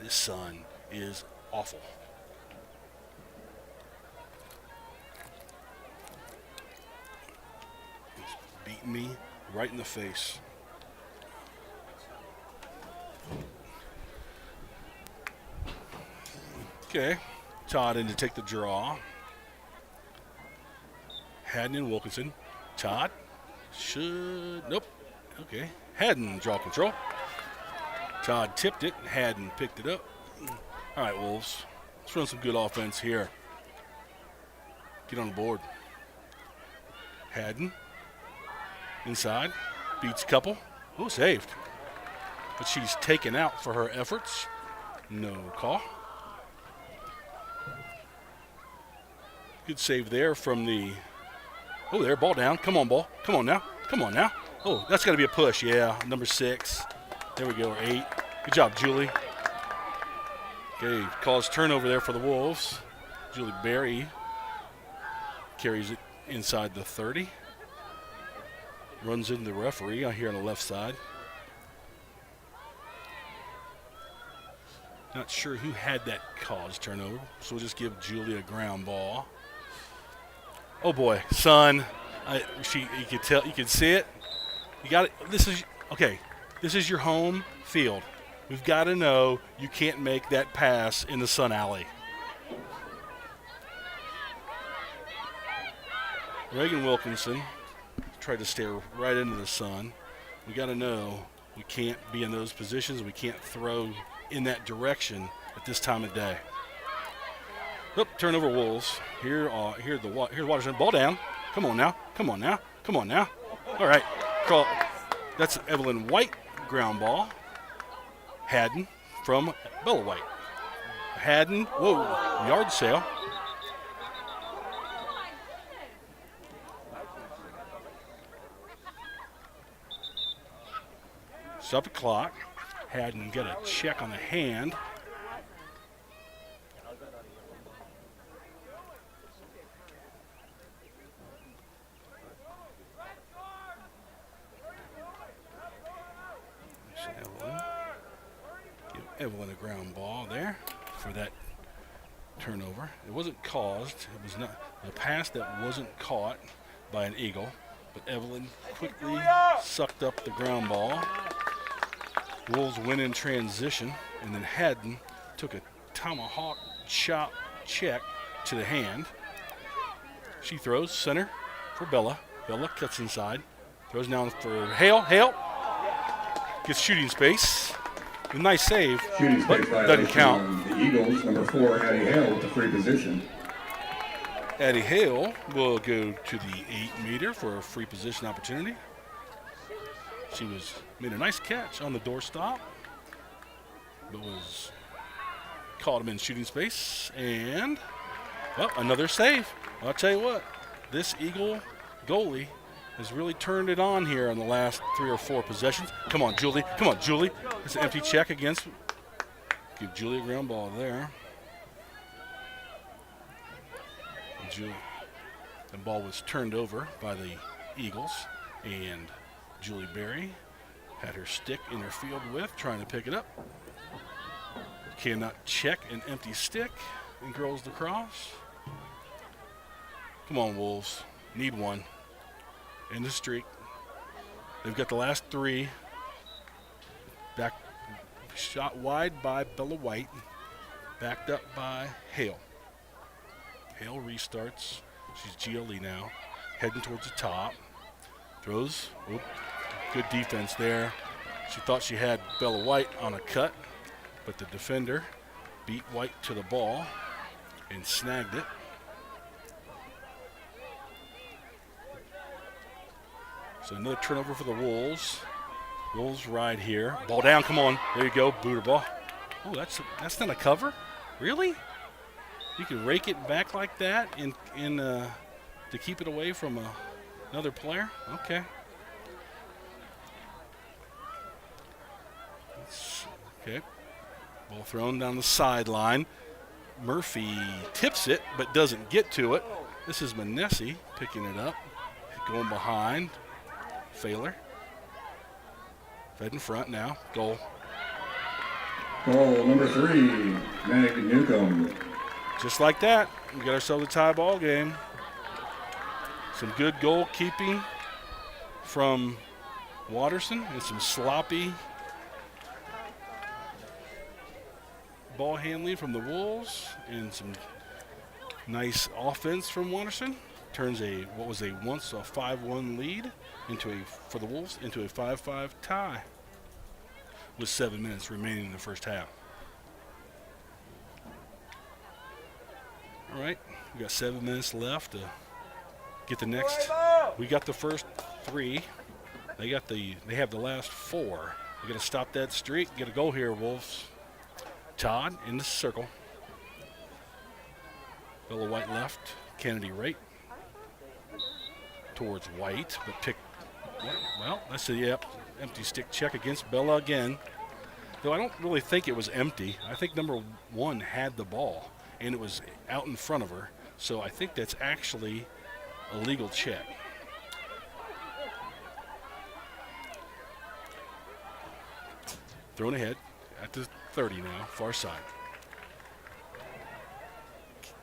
This Sun is awful. He's beating me right in the face. Okay, Todd in to take the draw. Haddon and Wilkinson. Todd should, nope. Okay, Haddon draw control. Todd tipped it, Haddon picked it up. All right, Wolves, let's run some good offense here. Get on the board. Haddon, inside, beats couple. Oh, saved. But she's taken out for her efforts. No call. Good save there from the, oh, there, ball down. Come on, ball. Come on now. Come on now. Oh, that's got to be a push. Yeah, number 6. There we go, or 8. Good job, Julie. Okay, calls turnover there for the Wolves. Julie Berry carries it inside the 30. Runs into the referee here on the left side. Not sure who had that cause turnover, so we'll just give Julie a ground ball. Oh boy, Sun. You could tell, you could see it. You got it. This is okay. This is your home field. We've got to know you can't make that pass in the Sun alley. Reagan Wilkinson tried to stare right into the Sun. We got to know we can't be in those positions. We can't throw in that direction at this time of day. Oop, turnover Wolves. Here's Waterson. Ball down. Come on now. Come on now. Come on now. All right. Call. That's Evelyn White ground ball. Haddon from Bella White. Haddon. Whoa. Yard sale. Stop the clock. Haddon got a check on the hand. Give Evelyn a ground ball there for that turnover. It wasn't caused. It was not a pass that wasn't caught by an Eagle, but Evelyn quickly sucked up the ground ball. Wolves win in transition, and then Haddon took a tomahawk chop check to the hand. She throws center for Bella. Bella cuts inside, throws down for Hale. Hale gets shooting space. A nice save, Shooting but space doesn't violation count. on the Eagles, number 4, Addie Hale with the free position. Addie Hale will go to the 8-meter for a free position opportunity. She made a nice catch on the doorstop, but was caught him in shooting space, and well, another save. I'll tell you what, this Eagle goalie has really turned it on here in the last 3 or 4 possessions. Come on, Julie. Come on, Julie. It's an empty check against. Give Julie a ground ball there. And Julie, the ball was turned over by the Eagles, and Julie Berry had her stick in her field with, trying to pick it up. Cannot check an empty stick, and girls lacrosse. Come on, Wolves. Need one. In the streak. They've got the last 3. Back shot wide by Bella White. Backed up by Hale. Hale restarts. She's GLE now. Heading towards the top. Throws. Oop. Good defense there. She thought she had Bella White on a cut, but the defender beat White to the ball and snagged it. So another turnover for the Wolves. Wolves right here. Ball down, come on. There you go, booter ball. Oh, that's not a cover? Really? You can rake it back like that to keep it away from another player? Okay. Okay. Ball thrown down the sideline. Murphy tips it, but doesn't get to it. This is Manessi picking it up. Going behind. Failer. Fed in front now. Goal. Goal number 3, Meg Newcomb. Just like that, we got ourselves a tie ball game. Some good goalkeeping from Watterson and some sloppy ball handling from the Wolves and some nice offense from Watterson. Turns what was once a 5-1 lead for the Wolves into a 5-5 tie with 7 minutes remaining in the first half. All right, we got 7 minutes left to get the next. We got the first 3. They have the last 4. We got to stop that streak. Get a goal here, Wolves. Todd in the circle. Bella White left. Kennedy right. Towards White, but well, that's a empty stick check against Bella again. Though I don't really think it was empty. I think number 1 had the ball, and it was out in front of her. So I think that's actually a legal check. Thrown ahead at the 30 now, far side.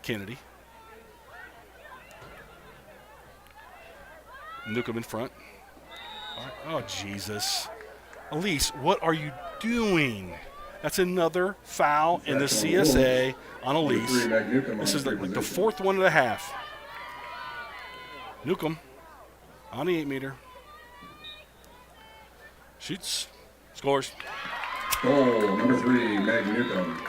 Kennedy. Newcomb in front. Oh, Jesus. Elise, what are you doing? That's another foul in the CSA on Elise. This is like the 4th one of the half. Newcomb on the 8-meter. Shoots. Scores. Goal number 3, Meg Newcomb.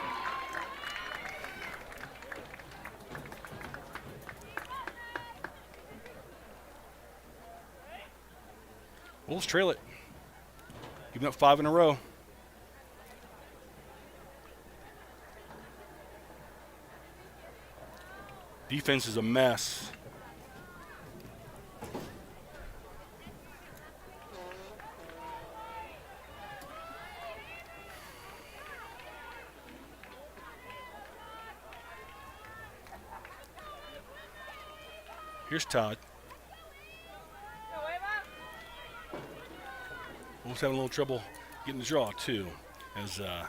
Wolves trail it. Giving up 5 in a row. Defense is a mess. Here's Todd. Wolves having a little trouble getting the draw, too, as the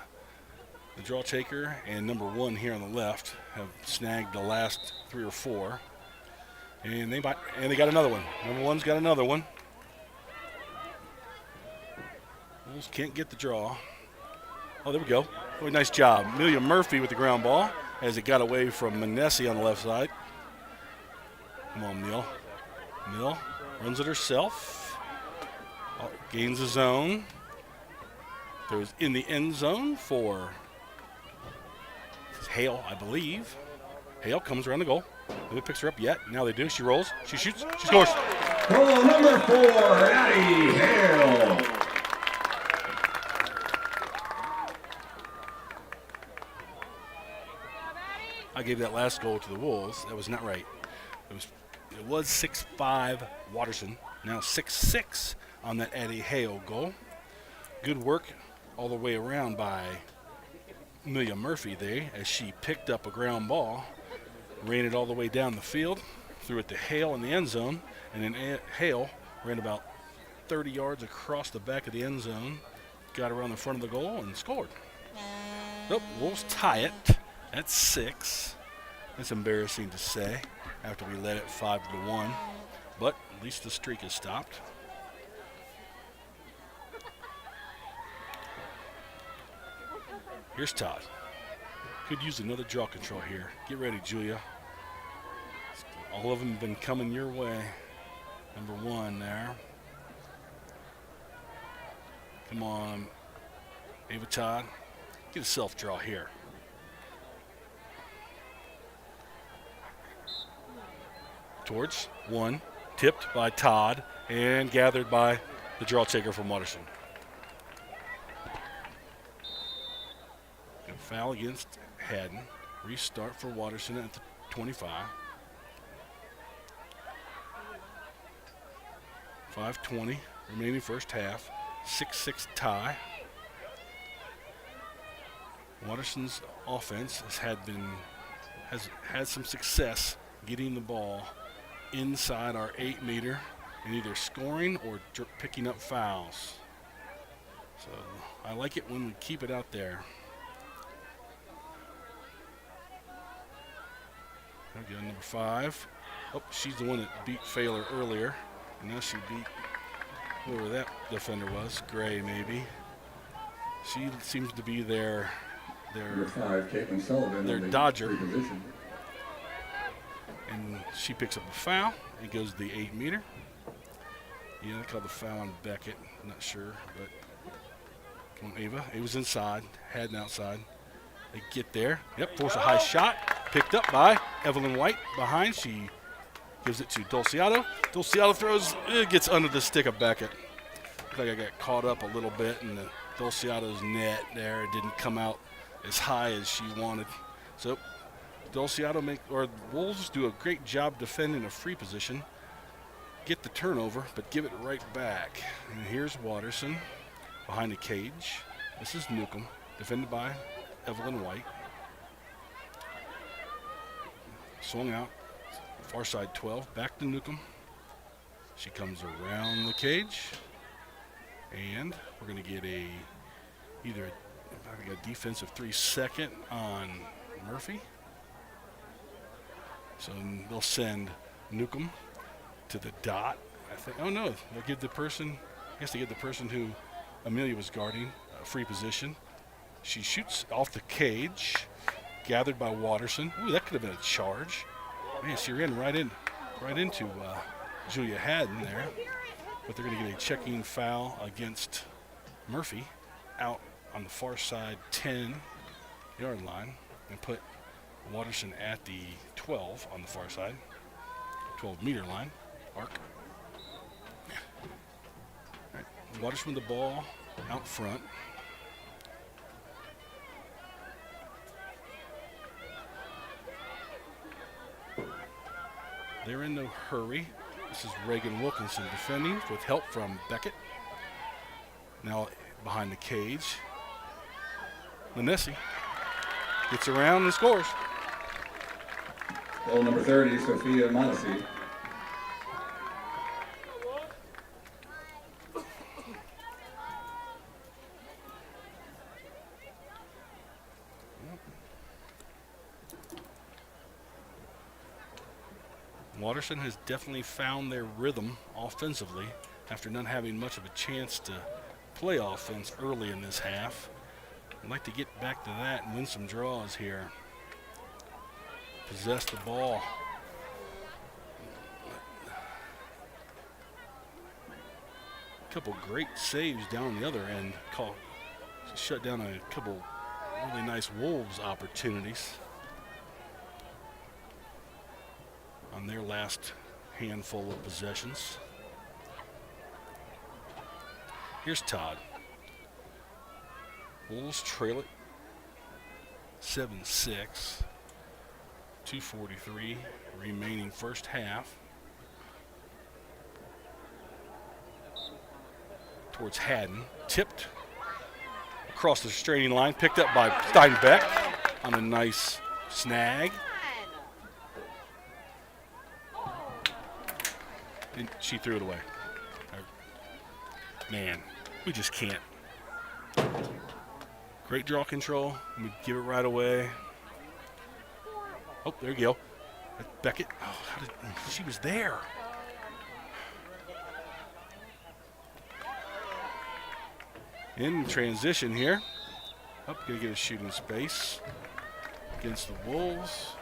draw taker and number 1 here on the left have snagged the last 3 or 4. And they got another one. Number 1's got another one. Wolves can't get the draw. Oh, there we go. Oh, nice job. Amelia Murphy with the ground ball as it got away from Manessi on the left side. Come on, Mill. Mill runs it herself. Gains the zone. Throws in the end zone for Hale, I believe. Hale comes around the goal. Nobody picks her up yet. Now they do. She rolls. She shoots. She scores. Goal number 4, Addie Hale. I gave that last goal to the Wolves. That was not right. It was 6-5 Watterson. Now 6-6 on that Addie Hale goal. Good work all the way around by Amelia Murphy there as she picked up a ground ball, ran it all the way down the field, threw it to Hale in the end zone, and then Hale ran about 30 yards across the back of the end zone, got around the front of the goal, and scored. Nope, Wolves tie it at 6. That's embarrassing to say after we led it 5-1, but at least the streak is stopped. Here's Todd. Could use another draw control here. Get ready, Julia. All of them have been coming your way. Number 1 there. Come on, Ava Todd. Get a self-draw here. Towards 1. Tipped by Todd and gathered by the draw taker from Watterson. Foul against Haddon. Restart for Watterson at the 25. 5:20 remaining first half. 6-6 tie. Watterson's offense has had some success getting the ball inside our 8-meter and either scoring or picking up fouls. So I like it when we keep it out there. There we go, number 5. Oh, she's the one that beat Failer earlier. And now she beat whoever that defender was, Gray maybe. She seems to be Number 5, Caitlin Sullivan. their on the dodger. free position. And she picks up a foul. It goes to the 8-meter. Yeah, they called the foul on Beckett. Not sure, but come on, Ava. It was inside, Haddon outside. They get there. Yep, force a high shot. Picked up by Evelyn White behind. She gives it to Dulciato. Dulciato throws, it gets under the stick of Beckett. I think I got caught up a little bit in the Dulciato's net there. It didn't come out as high as she wanted. So Dulciato Wolves do a great job defending a free position. Get the turnover, but give it right back. And here's Watterson behind the cage. This is Newcomb, defended by Evelyn White. Swung out, far side 12, back to Newcomb. She comes around the cage, and we're going to get either a defensive 3-second on Murphy. So they'll send Newcomb to the dot, I think. Oh no, they'll give the person, I guess they give the person who Amelia was guarding a free position. She shoots off the cage, gathered by Watterson. Ooh, that could have been a charge. Man, she ran right into Julia Haddon there. But they're going to get a checking foul against Murphy out on the far side 10-yard line and put Watterson at the 12 on the far side, 12-meter line, arc. All right, Watterson with the ball out front. They're in no hurry. This is Reagan Wilkinson defending with help from Beckett. Now behind the cage. Manessi gets around and scores. Goal number 30, Sophia Monesi. Watterson has definitely found their rhythm offensively after not having much of a chance to play offense early in this half. I'd like to get back to that and win some draws here. Possess the ball. A couple great saves down the other end. Shut down a couple really nice Wolves opportunities on their last handful of possessions. Here's Todd. Wolves trail it 7-6. 2:43 remaining first half. Towards Haddon. Tipped across the straining line. Picked up by Steinbeck on a nice snag. And she threw it away. Man, we just can't. Great draw control. We give it right away. Oh, there you go. Beckett. Oh, she was there. In transition here. Oh, gonna get a shooting space against the Wolves.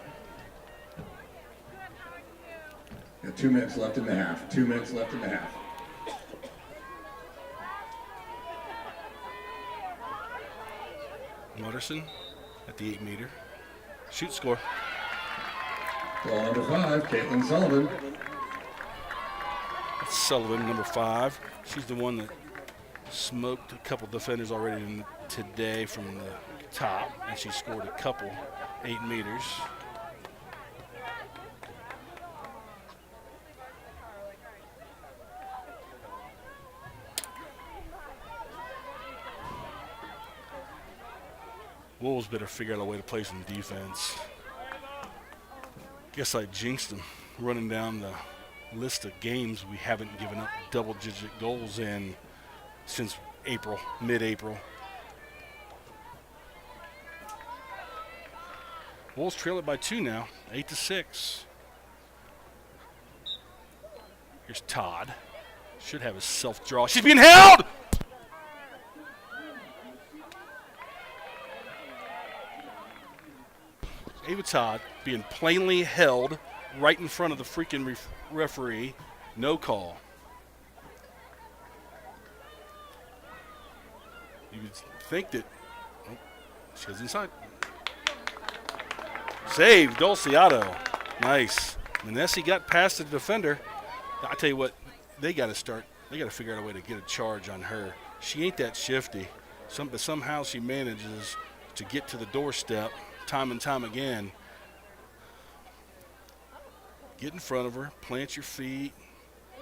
Got 2 minutes left in the half. 2 minutes left in the half. Watterson at the 8-meter. Shoot, score. Goal number 5, Caitlin Sullivan. That's Sullivan, number 5. She's the one that smoked a couple defenders already today from the top, and she scored a couple 8 meters. Wolves better figure out a way to play some defense. Guess I jinxed them running down the list of games we haven't given up double-digit goals in since April, mid-April. Wolves trail it by 2 now, 8-6. Here's Todd. Should have his self-draw. She's being held! Ava Todd being plainly held right in front of the freaking referee. No call. You would think that she goes inside. Save, Dulciato. Nice. Manessi got past the defender. I tell you what, they got to figure out a way to get a charge on her. She ain't that shifty. But somehow she manages to get to the doorstep time and time again. Get in front of her, plant your feet.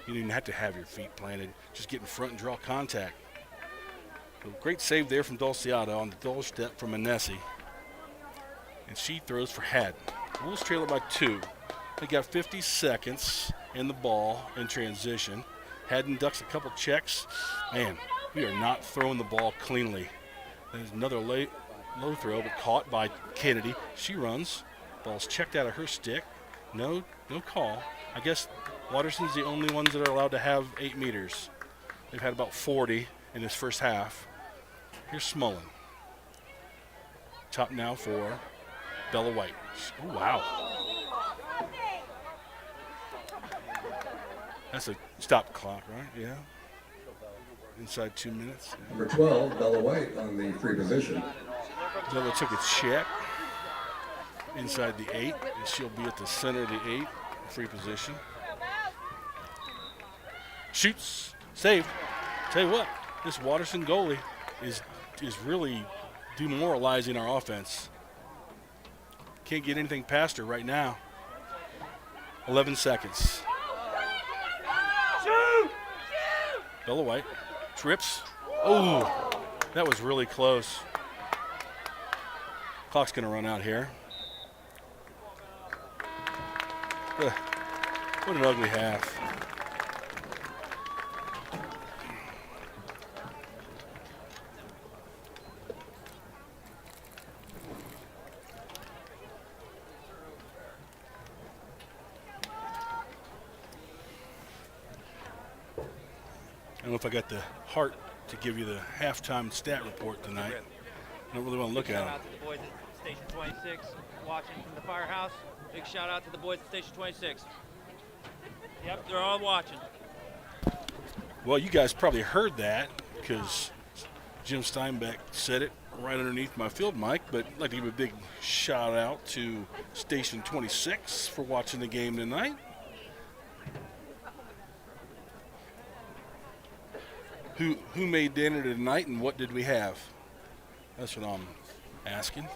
You don't even have to have your feet planted. Just get in front and draw contact. So great save there from Dulciato on the doorstep from Manessi. And she throws for Haddon. Wolves trail it by 2. They got 50 seconds in the ball in transition. Haddon ducks a couple checks. Man, we are not throwing the ball cleanly. There's another low throw, but caught by Kennedy. She runs. Ball's checked out of her stick. No call. I guess Watterson's the only ones that are allowed to have 8 meters. They've had about 40 in this first half. Here's Smullen. Top now for Bella White. Oh, wow. That's a stop clock, right? Yeah. Inside 2 minutes. Number 12, Bella White on the free position. Bella took a check inside the 8, and she'll be at the center of the 8, free position. Shoots, saved. Tell you what, this Watterson goalie is really demoralizing our offense. Can't get anything past her right now. 11 seconds. Bella White trips. Oh, that was really close. Clock's going to run out here. What an ugly half. I don't know if I got the heart to give you the halftime stat report tonight. I don't really want to look at Shout them. out to the boys at Station 26 watching from the firehouse. Big shout out to the boys at Station 26. Yep, they're all watching. Well, you guys probably heard that because Jim Steinbeck said it right underneath my field mic, but I'd like to give a big shout out to Station 26 for watching the game tonight. Who made dinner tonight and what did we have? That's what I'm asking.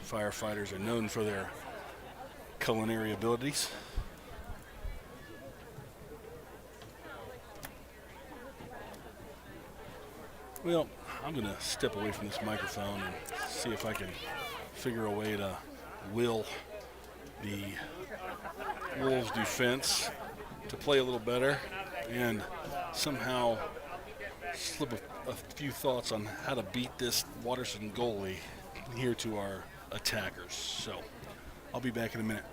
Firefighters are known for their culinary abilities. Well, I'm going to step away from this microphone and see if I can figure a way to will the Wolves defense to play a little better and somehow slip a few thoughts on how to beat this Watterson goalie here to our attackers. So I'll be back in a minute.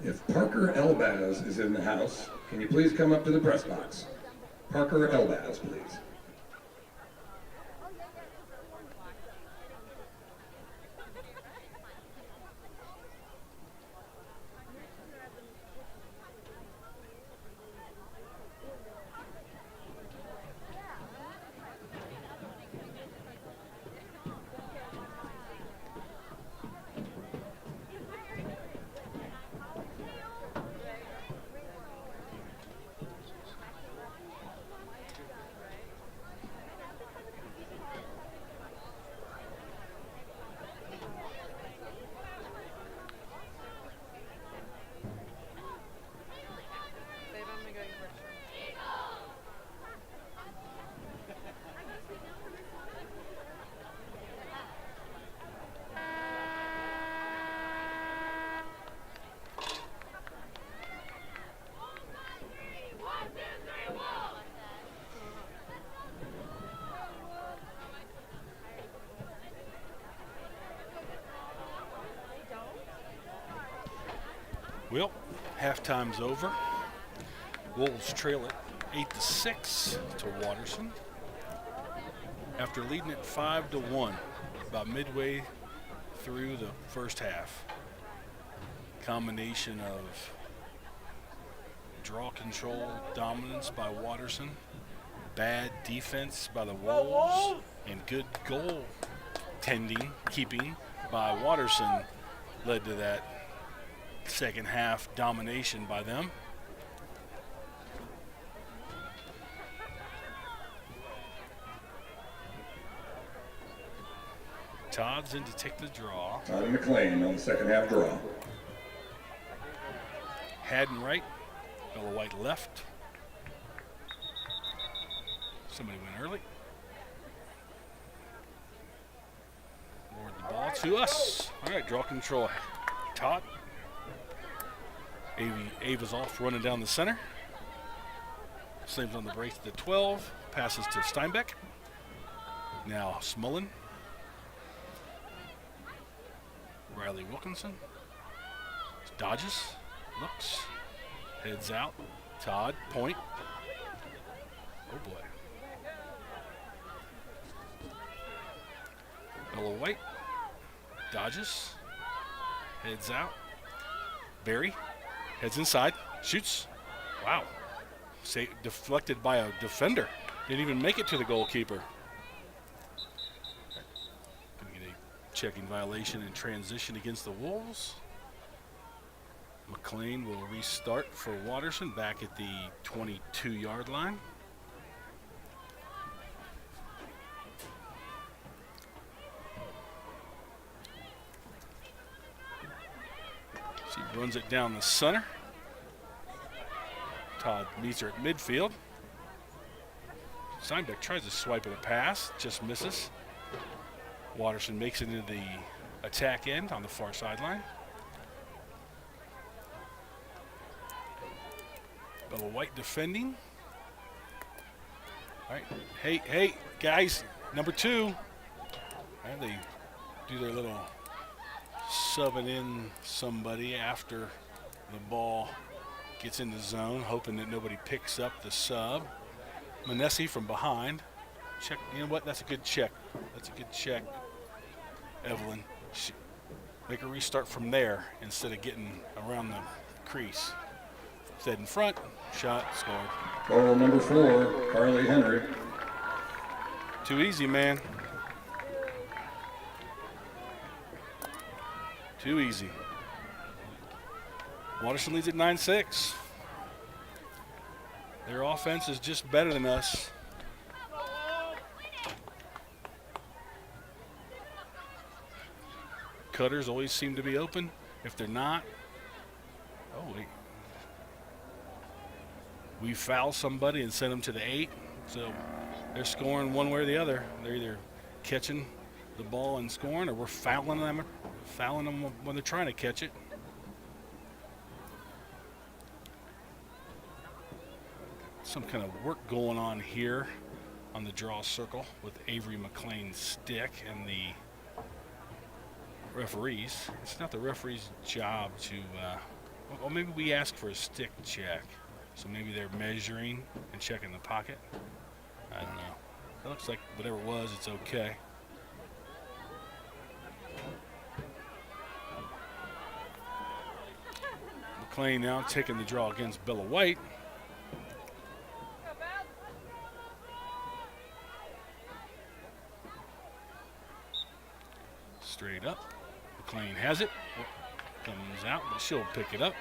If Parker Elbaz is in the house, can you please come up to the press box? Parker Elbaz, please. Babe, I'm gonna go eat breakfast. Well, halftime's over. Wolves trail it 8-6 to Watterson. After leading it 5-1, about midway through the first half. Combination of draw control dominance by Watterson, bad defense by the Wolves, and good goal keeping by Watterson led to that second half domination by them. Todd's in to take the draw. Todd and McLean on the second half draw. Haddon right, Bella White left. Somebody went early. Forward the ball to us. All right, draw control. Todd. Ava's off, running down the center. Slams on the brace to the 12. Passes to Steinbeck. Now Smullen. Riley Wilkinson. Dodges. Looks. Heads out. Todd. Point. Oh boy. Bella White. Dodges. Heads out. Barry. Heads inside. Shoots. Wow. Deflected by a defender. Didn't even make it to the goalkeeper. Gonna get a checking violation in transition against the Wolves. McLean will restart for Watterson back at the 22-yard line. She runs it down the center. Todd meets her at midfield. Steinbeck tries to swipe at a pass, just misses. Watterson makes it into the attack end on the far sideline. Bella White defending. All right, hey, guys, number 2. And they do their little subbing in somebody after the ball gets in the zone, hoping that nobody picks up the sub. Manessi from behind. Check, you know what? That's a good check. That's a good check, Evelyn. Make a restart from there instead of getting around the crease. Instead in front, shot, scored. Goal number 4, Carly Henry. Too easy, man. Too easy. Watterson leads at 9-6. Their offense is just better than us. Cutters always seem to be open. If they're not, oh wait. We foul somebody and send them to the 8. So they're scoring one way or the other. They're either catching the ball and scoring, or we're fouling them when they're trying to catch it. Some kind of work going on here on the draw circle with Avery McLean's stick and the referees. It's not the referee's job to Well, maybe we ask for a stick check. So maybe they're measuring and checking the pocket. I don't know. It looks like whatever it was, it's okay. McLean now taking the draw against Bella White. Straight up. McLean has it. Comes out, but she'll pick it up.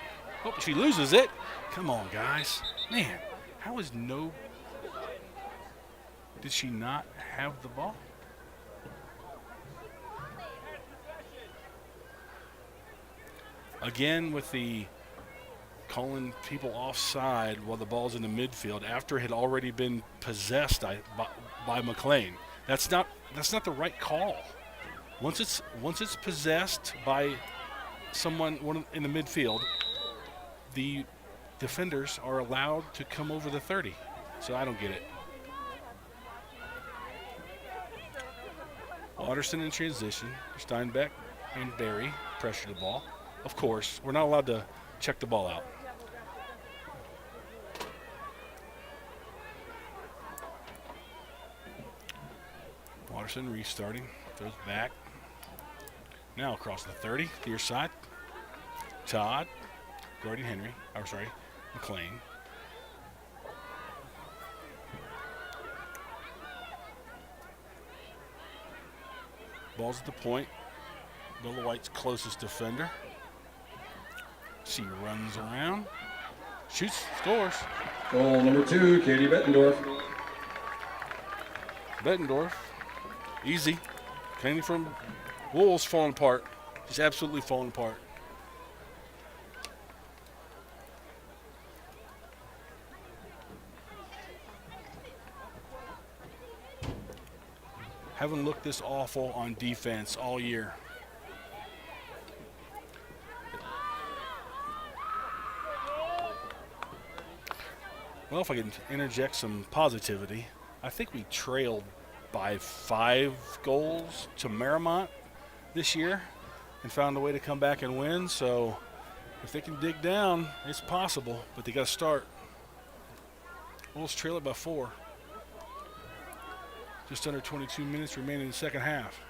Oh, she loses it. Come on, guys. Man, how is no... Did she not have the ball? Again with the calling people offside while the ball's in the midfield after it had already been possessed by McLean. That's not the right call. Once it's possessed by someone in the midfield, the defenders are allowed to come over the 30. So I don't get it. Watterson in transition. Steinbeck and Barry pressure the ball. Of course, we're not allowed to check the ball out. Watterson restarting. Throws back. Now across the 30, near side. Todd, guarding McLean. Ball's at the point. Bella White's closest defender. She runs around, shoots, scores. Goal number 2, Katie Bettendorf. Bettendorf, easy. Came from Wolves falling apart. Just absolutely falling apart. Haven't looked this awful on defense all year. Well, if I can interject some positivity, I think we trailed by 5 goals to Marymount this year and found a way to come back and win. So if they can dig down, it's possible, but they got to start. Wolves trail it by 4. Just under 22 minutes remaining in the second half.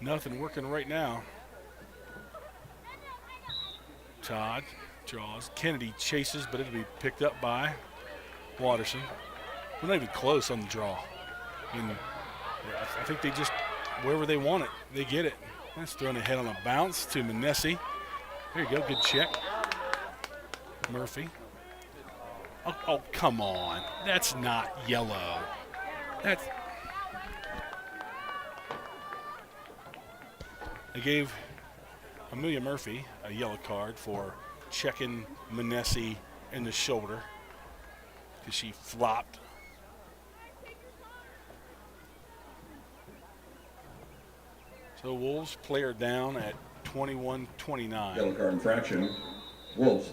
Nothing working right now. Todd draws. Kennedy chases, but it'll be picked up by Watterson. We're not even close on the draw. I think they just, wherever they want it, they get it. That's thrown ahead on a bounce to Manesi. There you go, good check. Murphy. Oh, come on. That's not yellow. They gave Amelia Murphy a yellow card for checking Manesi in the shoulder because she flopped. So Wolves player down at 21-29. Yellow card infraction. Wolves.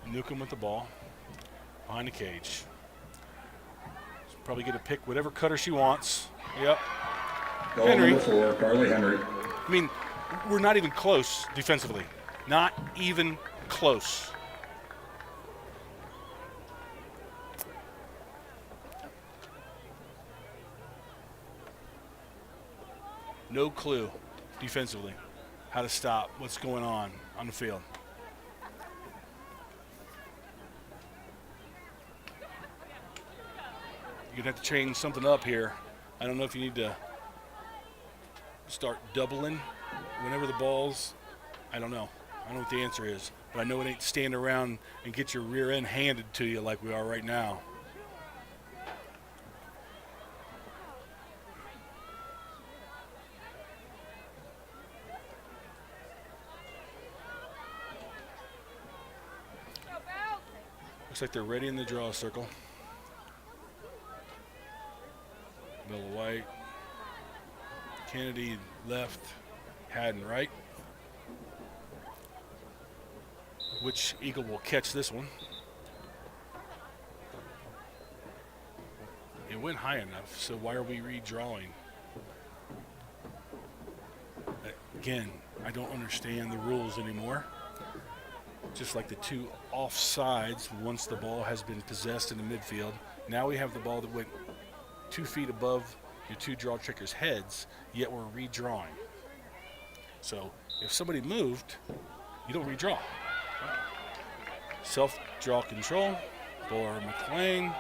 Newcomb with the ball behind the cage. She'll probably get to pick whatever cutter she wants. Yep. Goal Henry. number 4, Carly Henry. I mean, we're not even close defensively. Not even close. No clue defensively how to stop what's going on the field. You're going to have to change something up here. I don't know if you need to start doubling whenever the ball's, I don't know. I don't know what the answer is. But I know it ain't stand around and get your rear end handed to you like we are right now. Looks like they're ready in the draw circle. Bella White, Kennedy left, Haddon right. Which Eagle will catch this one? It went high enough, so why are we redrawing? Again, I don't understand the rules anymore. Just like the two offsides, once the ball has been possessed in the midfield, now we have the ball that went 2 feet above your two draw trickers' heads, yet we're redrawing. So if somebody moved, you don't redraw. Self-draw control for McLean.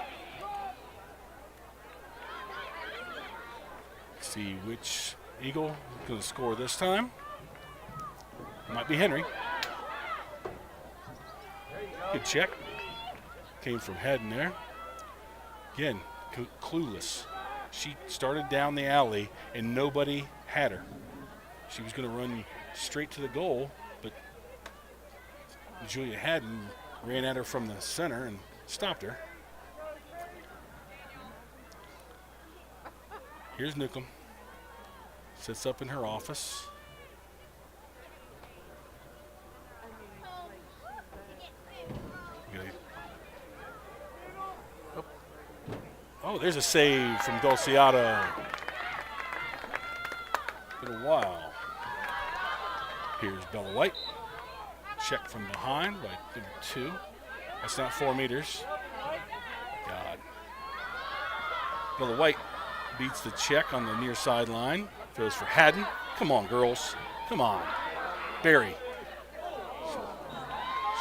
See which Eagle is going to score this time. Might be Henry. Good check. Came from Haddon there. Again, clueless. She started down the alley and nobody had her. She was going to run straight to the goal, but Julia Haddon ran at her from the center and stopped her. Here's Newcomb. Sits up in her office. Oh, there's a save from Crosse-Out. Been a while. Here's Bella White. Check from behind by number 2. That's not 4 meters. God. Bella White beats the check on the near sideline. Throws for Haddon. Come on, girls. Come on. Barry.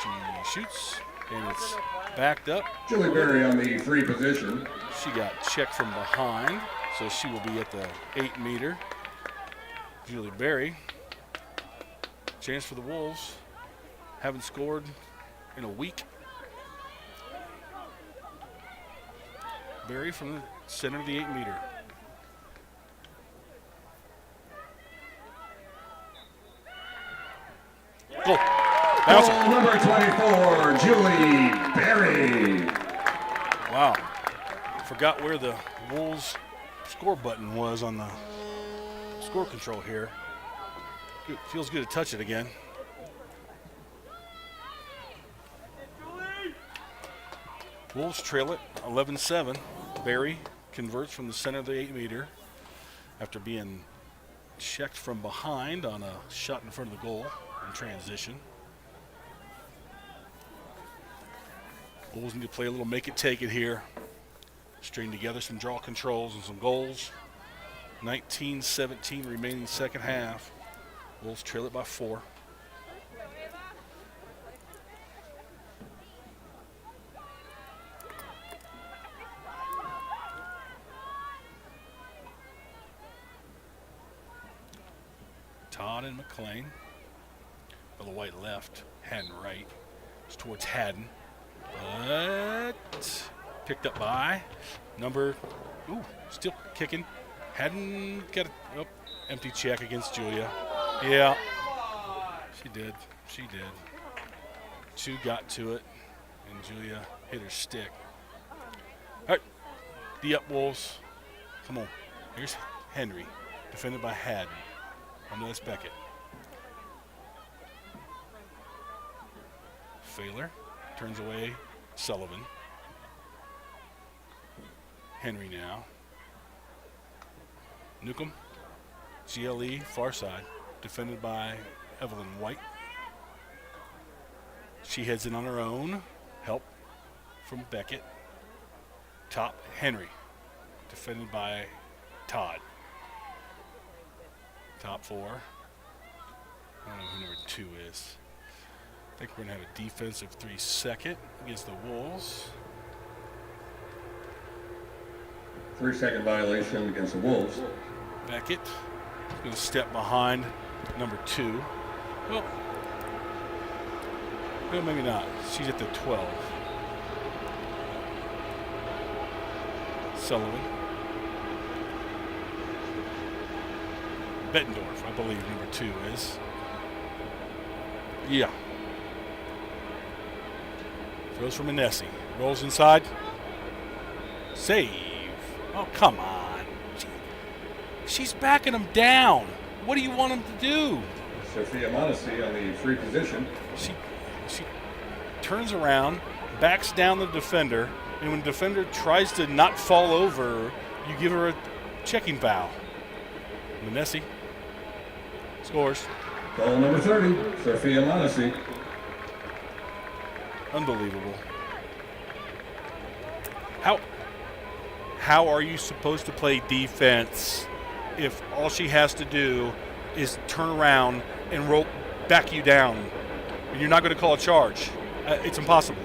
She shoots, and it's backed up. Julie Berry on the free position. She got checked from behind, so she will be at the 8 meter. Julie Berry. Chance for the Wolves. Haven't scored in a week. Berry from the center of the 8 meter. Goal. Bouncer. Goal number 24, Julie Berry. Wow. Forgot where the Wolves score button was on the score control here. Good. Feels good to touch it again. Wolves trail it 11-7. Berry converts from the center of the 8 meter after being checked from behind on a shot in front of the goal in transition. Wolves need to play a little make it take it here. String together some draw controls and some goals. 19-17 remaining second half. Wolves trail it by 4. Todd and McLean. Bella White left, Haddon right. It's towards Haddon. But picked up by number, still kicking. Haddon got a empty check against Julia. Yeah, she did. She did. 2 got to it, and Julia hit her stick. All right, D up Wolves. Come on. Here's Henry, defended by Haddon. Melissa Beckett. Failer turns away Sullivan. Henry now. Newcomb. GLE far side. Defended by Evelyn White. She heads in on her own. Help from Beckett. Top Henry. Defended by Todd. Top 4. I don't know who number 2 is. I think we're going to have a defensive 3 second against the Wolves. 3-second violation against the Wolves. Beckett is going to step behind number 2. Well, maybe not. She's at the 12. Sullivan. Bettendorf, I believe number 2 is. Yeah. Throws for Manesi. Rolls inside. Save. Oh, come on. She's backing him down. What do you want him to do? Sophia Modesty on the free position. She turns around, backs down the defender, and when the defender tries to not fall over, you give her a checking foul. Manesi scores. Goal number 30, Sophia Modesty. Unbelievable. How are you supposed to play defense if all she has to do is turn around and back you down, and you're not going to call a charge? It's impossible.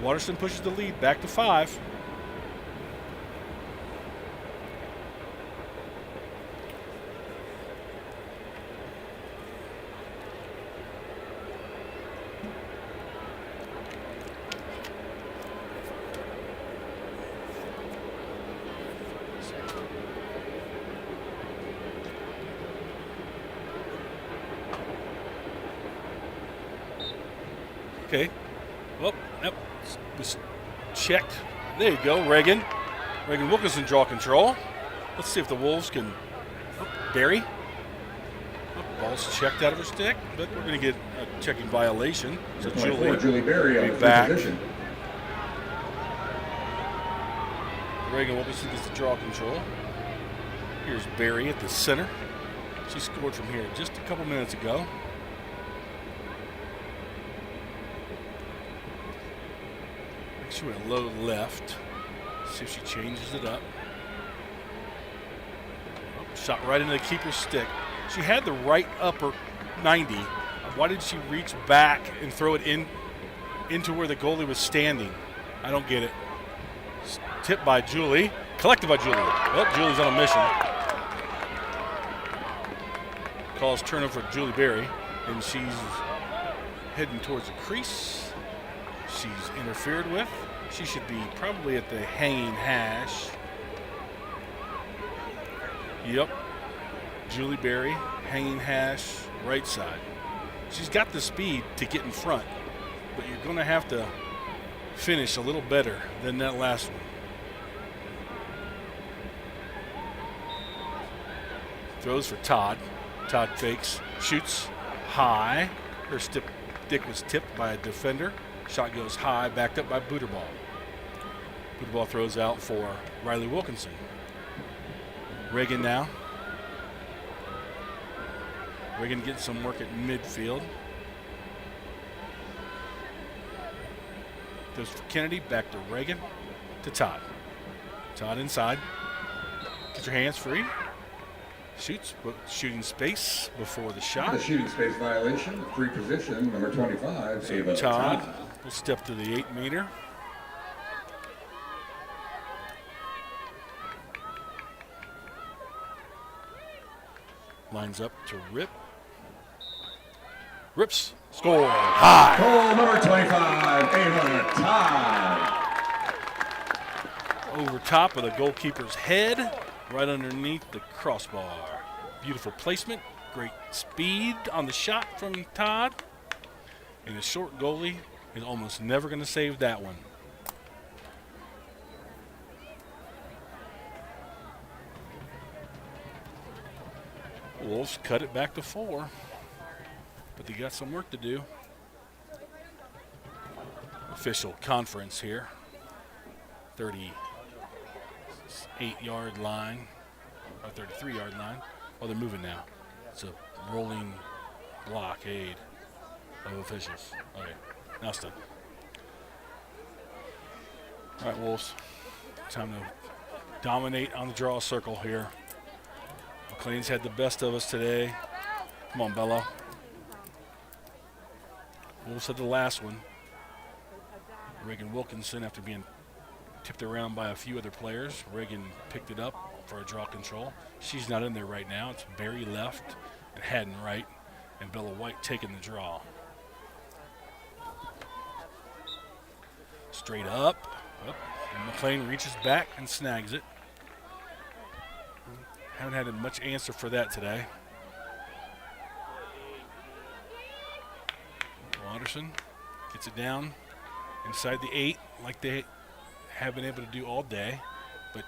Waterston pushes the lead back to 5. Okay. Well, that was checked. There you go, Reagan. Reagan Wilkinson draw control. Let's see if the Wolves can. Barry. Ball's checked out of her stick, but we're going to get a checking violation. So Julie Berry on the back. position. Reagan Wilkinson gets the draw control. Here's Barry at the center. She scored from here just a couple minutes ago. She went low left. See if she changes it up. Oh, shot right into the keeper's stick. She had the right upper 90. Why did she reach back and throw it into where the goalie was standing? I don't get it. Tipped by Julie. Collected by Julie. Well, Julie's on a mission. Calls turnover for Julie Berry, and she's heading towards the crease. She's interfered with. She should be probably at the hanging hash. Yep. Julie Berry, hanging hash, right side. She's got the speed to get in front, but you're going to have to finish a little better than that last one. Throws for Todd. Todd fakes, shoots high. Her stick was tipped by a defender. Shot goes high, backed up by Booterball. Booterball throws out for Riley Wilkinson. Reagan now. Reagan getting some work at midfield. Goes for Kennedy, back to Reagan, to Todd. Todd inside. Get your hands free. Shoots, but shooting space before the shot. The shooting space violation, free position, number 25. So Todd will step to the 8 meter. Lines up to Rip. Rips, score, high. Goal number 25, Ava Todd. Over top of the goalkeeper's head, right underneath the crossbar. Beautiful placement, great speed on the shot from Todd. And a short goalie is almost never going to save that one. Wolves cut it back to 4, but they got some work to do. Official conference here. 38-yard line, or 33-yard line. Oh, they're moving now. It's a rolling blockade of officials. Okay, now it's done. All right, Wolves. Time to dominate on the draw circle here. McLean's had the best of us today. Come on, Bella. Wolves had the last one. Reagan Wilkinson, after being tipped around by a few other players, Reagan picked it up for a draw control. She's not in there right now. It's Barry left and Haddon right, and Bella White taking the draw. Straight up. And McLean reaches back and snags it. Haven't had much answer for that today. Watterson Gets it down inside the 8 like they have been able to do all day. But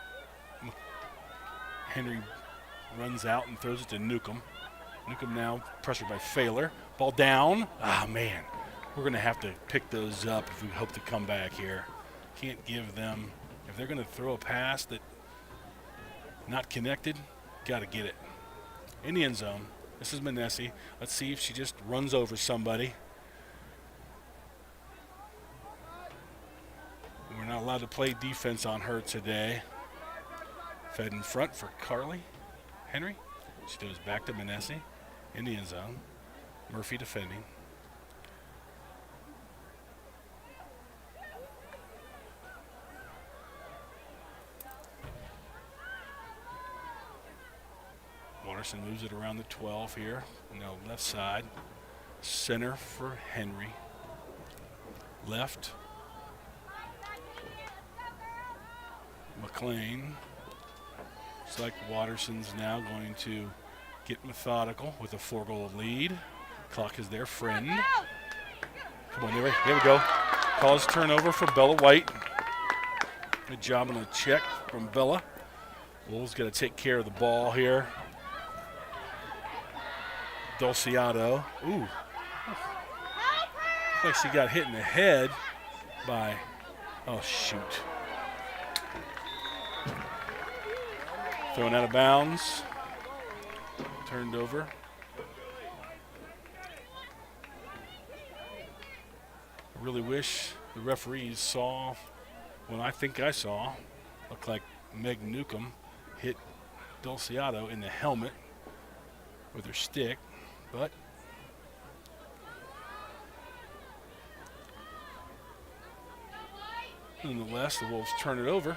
Henry runs out and throws it to Newcomb. Newcomb now pressured by Failer. Ball down. Ah, man. We're going to have to pick those up if we hope to come back here. Can't give them, if they're going to throw a pass that not connected, got to get it. In the end zone. This is Manesi. Let's see if she just runs over somebody. We're not allowed to play defense on her today. Fed in front for Carly. Henry. She goes back to Manesi in the end zone. Murphy defending. Watterson moves it around the 12 here. No, left side. Center for Henry. Left. McLean. Looks like Watterson's now going to get methodical with a 4-goal lead. Clock is their friend. Come on, here we go. Cause turnover for Bella White. Good job on the check from Bella. Wolves got to take care of the ball here. Dulciato. Ooh. Looks like she got hit in the head by, oh shoot. Thrown out of bounds. Turned over. I really wish the referees saw what I think I saw. Looked like Meg Newcomb hit Dulciato in the helmet with her stick, but nonetheless, the Wolves turn it over.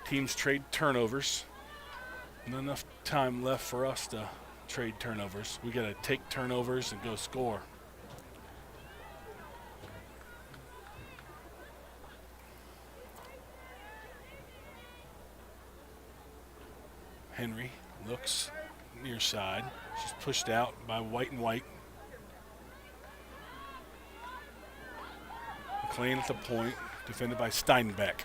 Teams trade turnovers. Not enough time left for us to trade turnovers. We got to take turnovers and go score. Henry looks near side. She's pushed out by White and White. McLean at the point, defended by Steinbeck.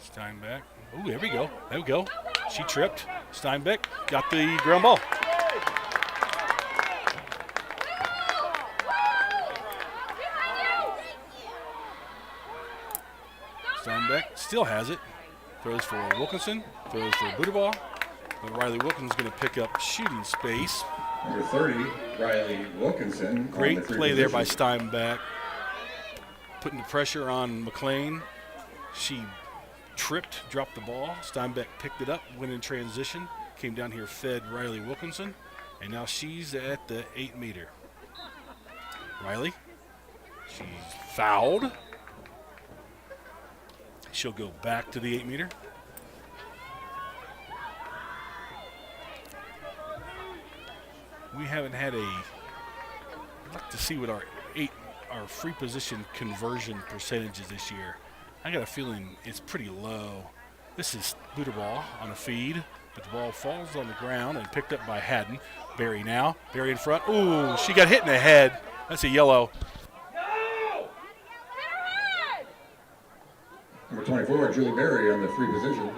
Steinbeck. Oh, there we go. There we go. She tripped. Steinbeck got the ground ball. Steinbeck still has it. Throws for Wilkinson. Throws for Buderball. But Riley Wilkinson's going to pick up shooting space. Number 30, Riley Wilkinson. Great play there by Steinbeck. Putting the pressure on McLean. She tripped, dropped the ball. Steinbeck picked it up, went in transition, came down here, fed Riley Wilkinson, and now she's at the 8-meter. Riley, she's fouled. She'll go back to the 8-meter. We haven't had I'd like to see what our free position conversion percentages this year. I got a feeling it's pretty low. This is Buderball on a feed, but the ball falls on the ground and picked up by Haddon. Barry now. Barry in front. Ooh, she got hit in the head. That's a yellow. Number 24, Julie Berry on the free position.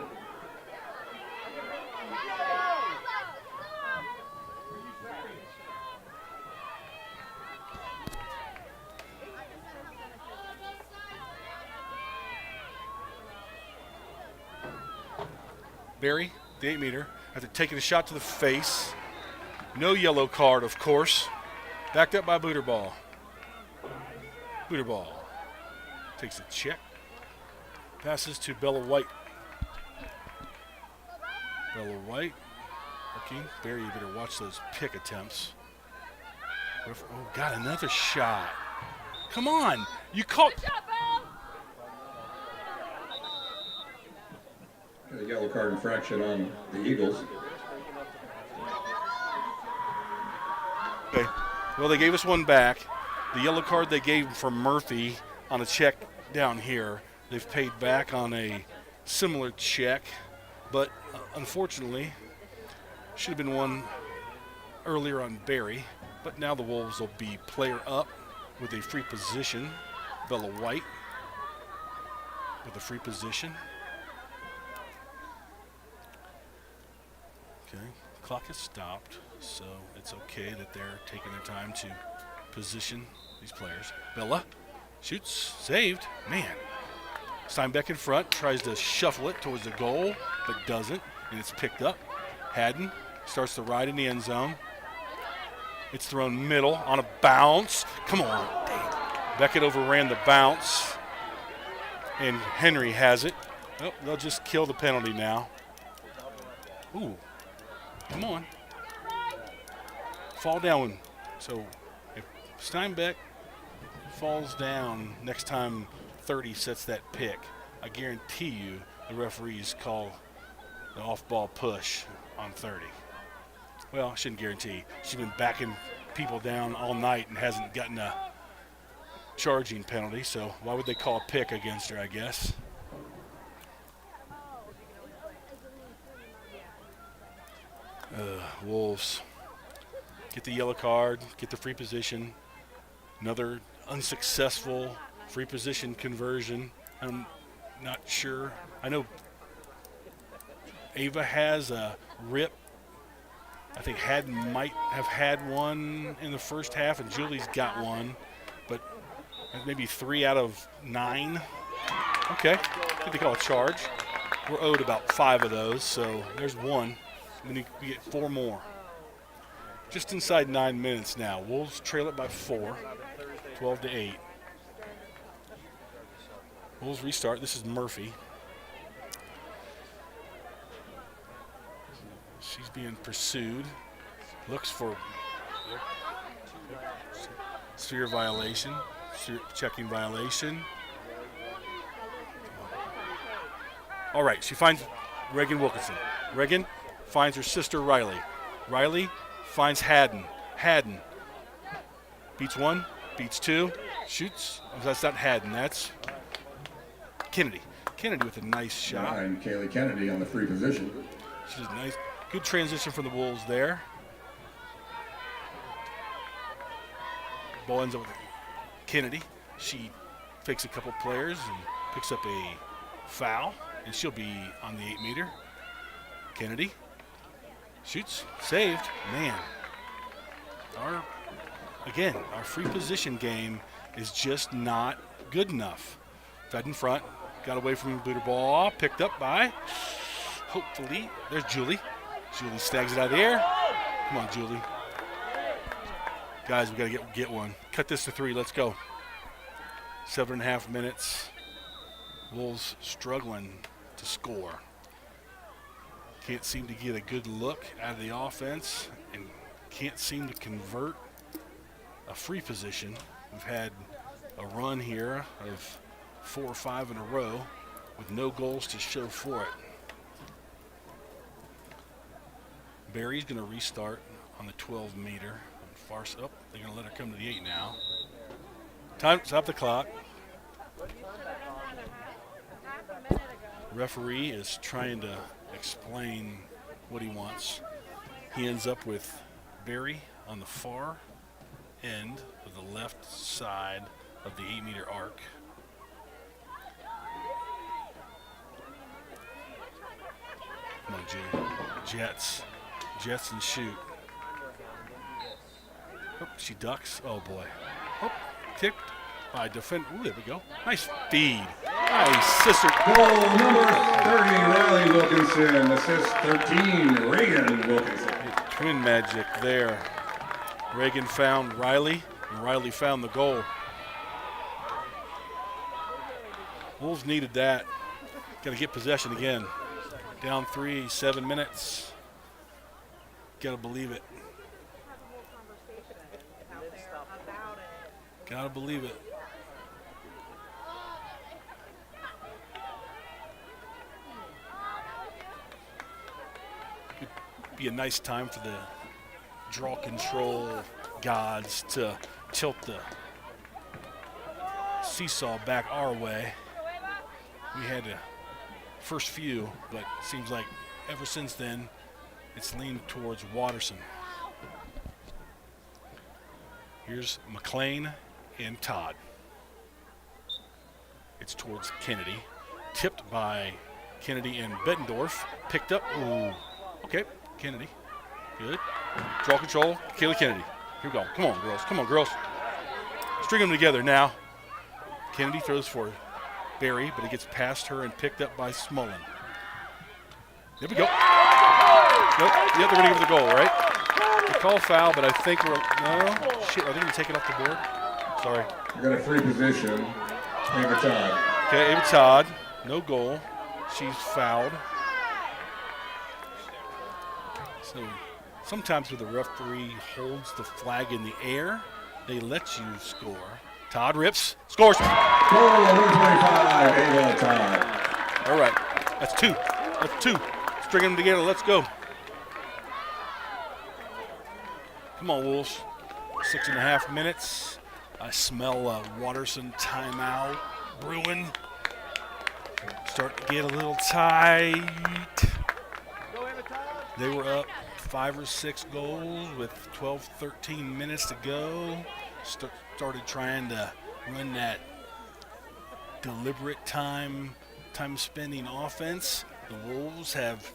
Barry, the 8-meter, after taking a shot to the face. No yellow card, of course. Backed up by Buderball. Buderball takes a check. Passes to Bella White. Bella White. Okay, Barry, you better watch those pick attempts. Oh, got another shot. Come on. You caught. A yellow card infraction on the Eagles. Okay. Well, they gave us one back. The yellow card they gave for Murphy on a check down here, they've paid back on a similar check. but unfortunately, should have been one earlier on Barry. But now the Wolves will be player up with a free position. Bella White with a free position. Okay, clock has stopped, so it's okay that they're taking their time to position these players. Bella shoots, saved. Man, Steinbeck in front, tries to shuffle it towards the goal, but doesn't, and it's picked up. Haddon starts to ride in the end zone. It's thrown middle on a bounce. Come on. Dang. Beckett overran the bounce, and Henry has it. Oh, they'll just kill the penalty now. Ooh, come on. Fall down. So if Steinbeck falls down next time 30 sets that pick, I guarantee you the referees call the off-ball push on 30. Well, I shouldn't guarantee. She's been backing people down all night and hasn't gotten a charging penalty, so why would they call a pick against her, I guess? Wolves get the yellow card, get the free position. Another unsuccessful free position conversion. I'm not sure. I know Ava has a rip. I think Haddon might have had one in the first half, and Julie's got one, but maybe 3 out of 9. Okay, I think they call a charge. We're owed about 5 of those, so there's one. We get 4 more. Just inside 9 minutes now. Wolves trail it by 4, 12-8. Wolves restart. This is Murphy. She's being pursued. Looks for sphere violation, checking violation. All right, she finds Reagan Wilkinson. Reagan finds her sister Riley. Riley finds Haddon. Haddon beats 1, beats 2, shoots. Oh, that's not Haddon, that's Kennedy. Kennedy with a nice shot. And Kaylee Kennedy on the free position. She's nice. Good transition from the Wolves there. Ball ends up with Kennedy. She fakes a couple players and picks up a foul, and she'll be on the 8-meter. Kennedy shoots, saved. Man, our free position game is just not good enough. Fed in front, got away from the booter ball, picked up by, hopefully, there's Julie. Julie snags it out of the air. Come on, Julie. Guys, we got to get one. Cut this to 3. Let's go. 7.5 minutes. Wolves struggling to score. Can't seem to get a good look out of the offense and can't seem to convert a free position. We've had a run here of 4 or 5 in a row with no goals to show for it. Barry's going to restart on the 12-meter. Oh, they're going to let her come to the 8 now. Time, stop the clock. Referee is trying to explain what he wants. He ends up with Barry on the far end of the left side of the 8-meter arc. Come on, Julie. Jets and shoot. Oh, she ducks. Oh, boy. Oh, kicked by defender. Ooh, there we go. Nice feed. Nice sister. Goal number 30, Riley Wilkinson. Assist 13, Reagan Wilkinson. Twin magic there. Reagan found Riley, and Riley found the goal. Wolves needed that. Got to get possession again. Down 3, 7 minutes. Got to believe it. Gotta believe it. It'd be a nice time for the draw control gods to tilt the seesaw back our way. We had to first few, but it seems like ever since then, it's leaned towards Watterson. Here's McLean and Todd. It's towards Kennedy. Tipped by Kennedy and Bettendorf. Picked up. Ooh. Okay, Kennedy. Good. Draw control. Kaylee Kennedy. Here we go. Come on, girls. Come on, girls. String them together now. Kennedy throws for Barry, but it gets past her and picked up by Smullen. There we go. Nope. Yep, they're going to give it the goal, right? They call foul, but I think we're – no. Shit, are they going to take it off the board? Sorry. We got a free position. Ava Todd. Okay, Ava Todd. No goal. She's fouled. So sometimes when the referee holds the flag in the air, they let you score. Todd rips. Scores. Goal number 25, Ava Todd. All right. That's two. That's two. String them together. Let's go. Come on, Wolves. 6.5 minutes. I smell a Watterson timeout brewing. Start to get a little tight. They were up 5 or 6 goals with 12, 13 minutes to go. Started trying to run that deliberate time spending offense. The Wolves have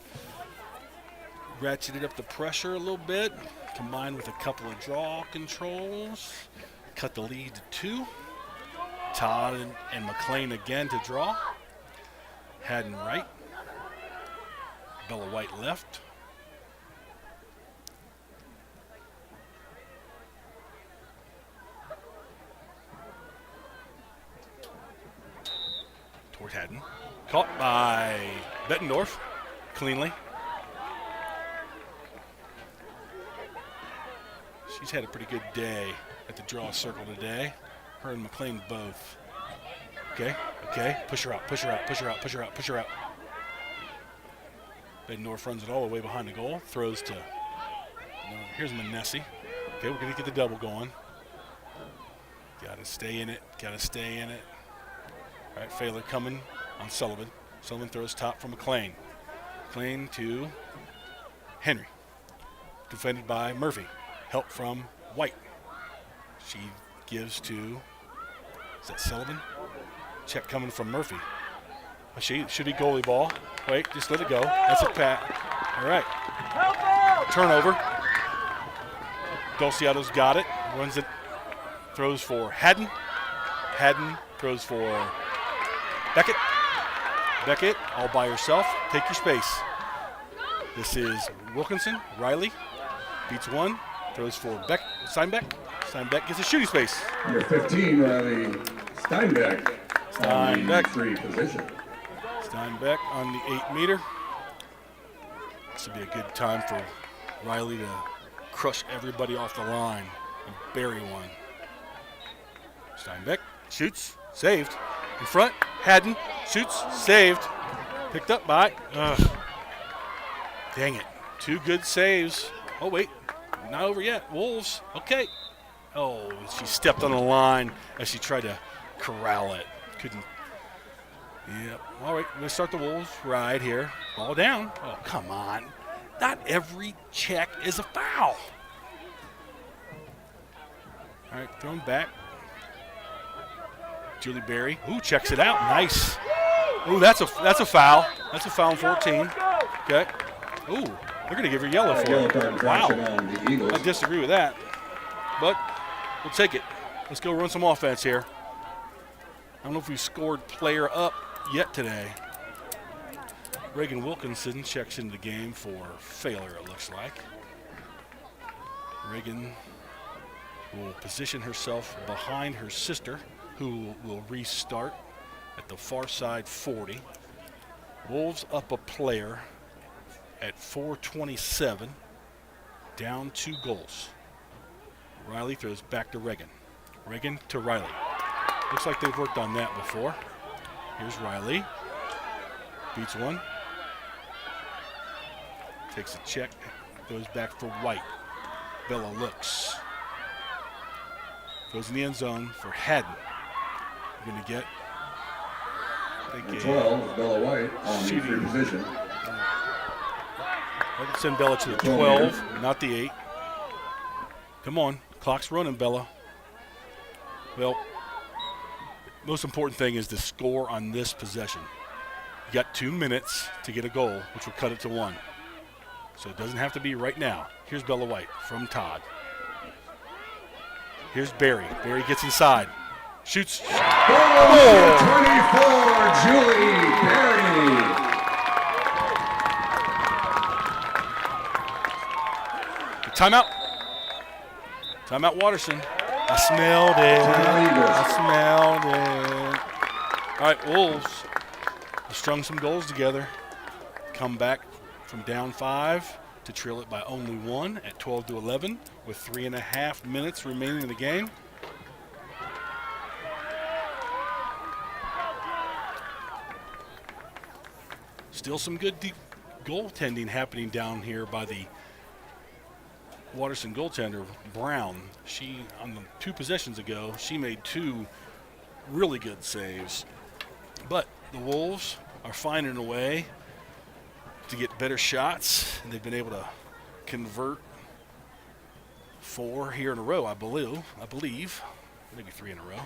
ratcheted up the pressure a little bit, combined with a couple of draw controls. Cut the lead to 2. Todd and McLean again to draw. Haddon right. Bella White left. Toward Haddon. Caught by Bettendorf cleanly. She's had a pretty good day at the draw circle today. Her and McLean both. Okay. Push her out. Bettendorf runs it all the way behind the goal. Throws to, here's Manessi. Okay, we're going to get the double going. Got to stay in it. All right, Failer coming on Sullivan. Sullivan throws top for McLean. McLean to Henry. Defended by Murphy. Help from White. She gives to, is that Sullivan? Check coming from Murphy. Should he goalie ball? Wait, just let it go. That's a pat. All right. Turnover. Dulciato's got it. Runs it. Throws for Haddon. Haddon throws for Beckett. Beckett all by herself. Take your space. This is Wilkinson. Riley beats one. Throws for Steinbeck. Steinbeck gets a shooting space. Number 15, Riley Steinbeck. On the free position. Steinbeck on the 8-meter. This would be a good time for Riley to crush everybody off the line and bury one. Steinbeck shoots, saved. In front, Haddon shoots, saved. Picked up by, dang it. 2 good saves. Oh, wait, not over yet. Wolves, okay. Oh, she stepped on the line as she tried to corral it. Couldn't. Yep. All right, we're going to start the Wolves ride here. Ball down. Oh, come on. Not every check is a foul. All right, thrown back. Julie Berry. Ooh, checks it out. Nice. Ooh, that's a foul. That's a foul on 14. Okay. Ooh, they're going to give her yellow for it. Wow. I disagree with that. But we'll take it. Let's go run some offense here. I don't know if we've scored player up yet today. Reagan Wilkinson checks into the game for failure, it looks like. Reagan will position herself behind her sister, who will restart at the far side 40. Wolves up a player at 4:27, down 2 goals. Riley throws back to Reagan. Reagan to Riley. Looks like they've worked on that before. Here's Riley. Beats one. Takes a check. Goes back for White. Bella looks. Goes in the end zone for Haddon. We're going to get And 12 is Bella White on the free position. I can send Bella to the 12, not the 8. Come on, clock's running, Bella. Well, most important thing is the score on this possession. You got 2 minutes to get a goal, which will cut it to 1. So it doesn't have to be right now. Here's Bella White from Todd. Here's Barry. Barry gets inside. Shoots. Goal 24, Julie Barry. Timeout. Timeout, Waterson. I smelled it. I smelled it. All right, Wolves have strung some goals together. Come back from down 5 to trail it by only 1 at 12-11 with 3.5 minutes remaining in the game. Still some good deep goaltending happening down here by the Waterson goaltender, Brown. She, on the 2 possessions ago, she made 2 really good saves. But the Wolves are finding a way to get better shots, and they've been able to convert 4 here in a row, I believe, maybe 3 in a row.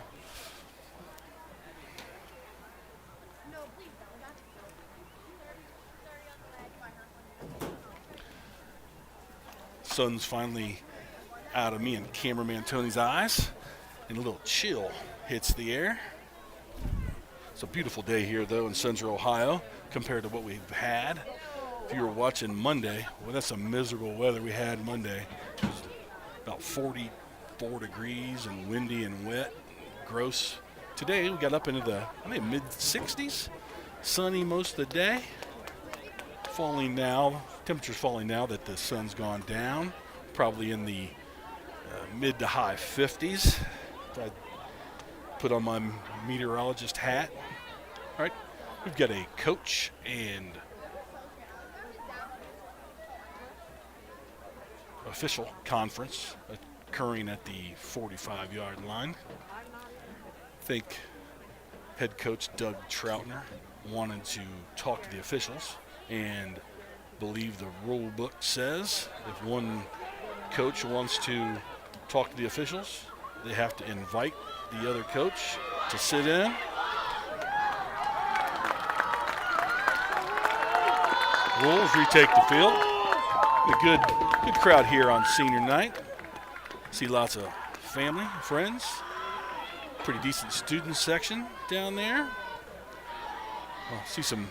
Sun's finally out of me and cameraman Tony's eyes, and a little chill hits the air. It's a beautiful day here, though, in Central Ohio compared to what we've had. If you were watching Monday, well, that's some miserable weather we had Monday. It was about 44 degrees and windy and wet, gross. Today we got up into the mid-60s, sunny most of the day. Falling now, temperature's falling now that the sun's gone down, probably in the mid to high 50s. I put on my meteorologist hat. All right, we've got a coach and official conference occurring at the 45-yard line. I think head coach Doug Troutner wanted to talk to the officials, and believe the rule book says if one coach wants to talk to the officials, they have to invite the other coach to sit in. Wolves retake the field. A good crowd here on senior night. See lots of family, friends. Pretty decent student section down there. See some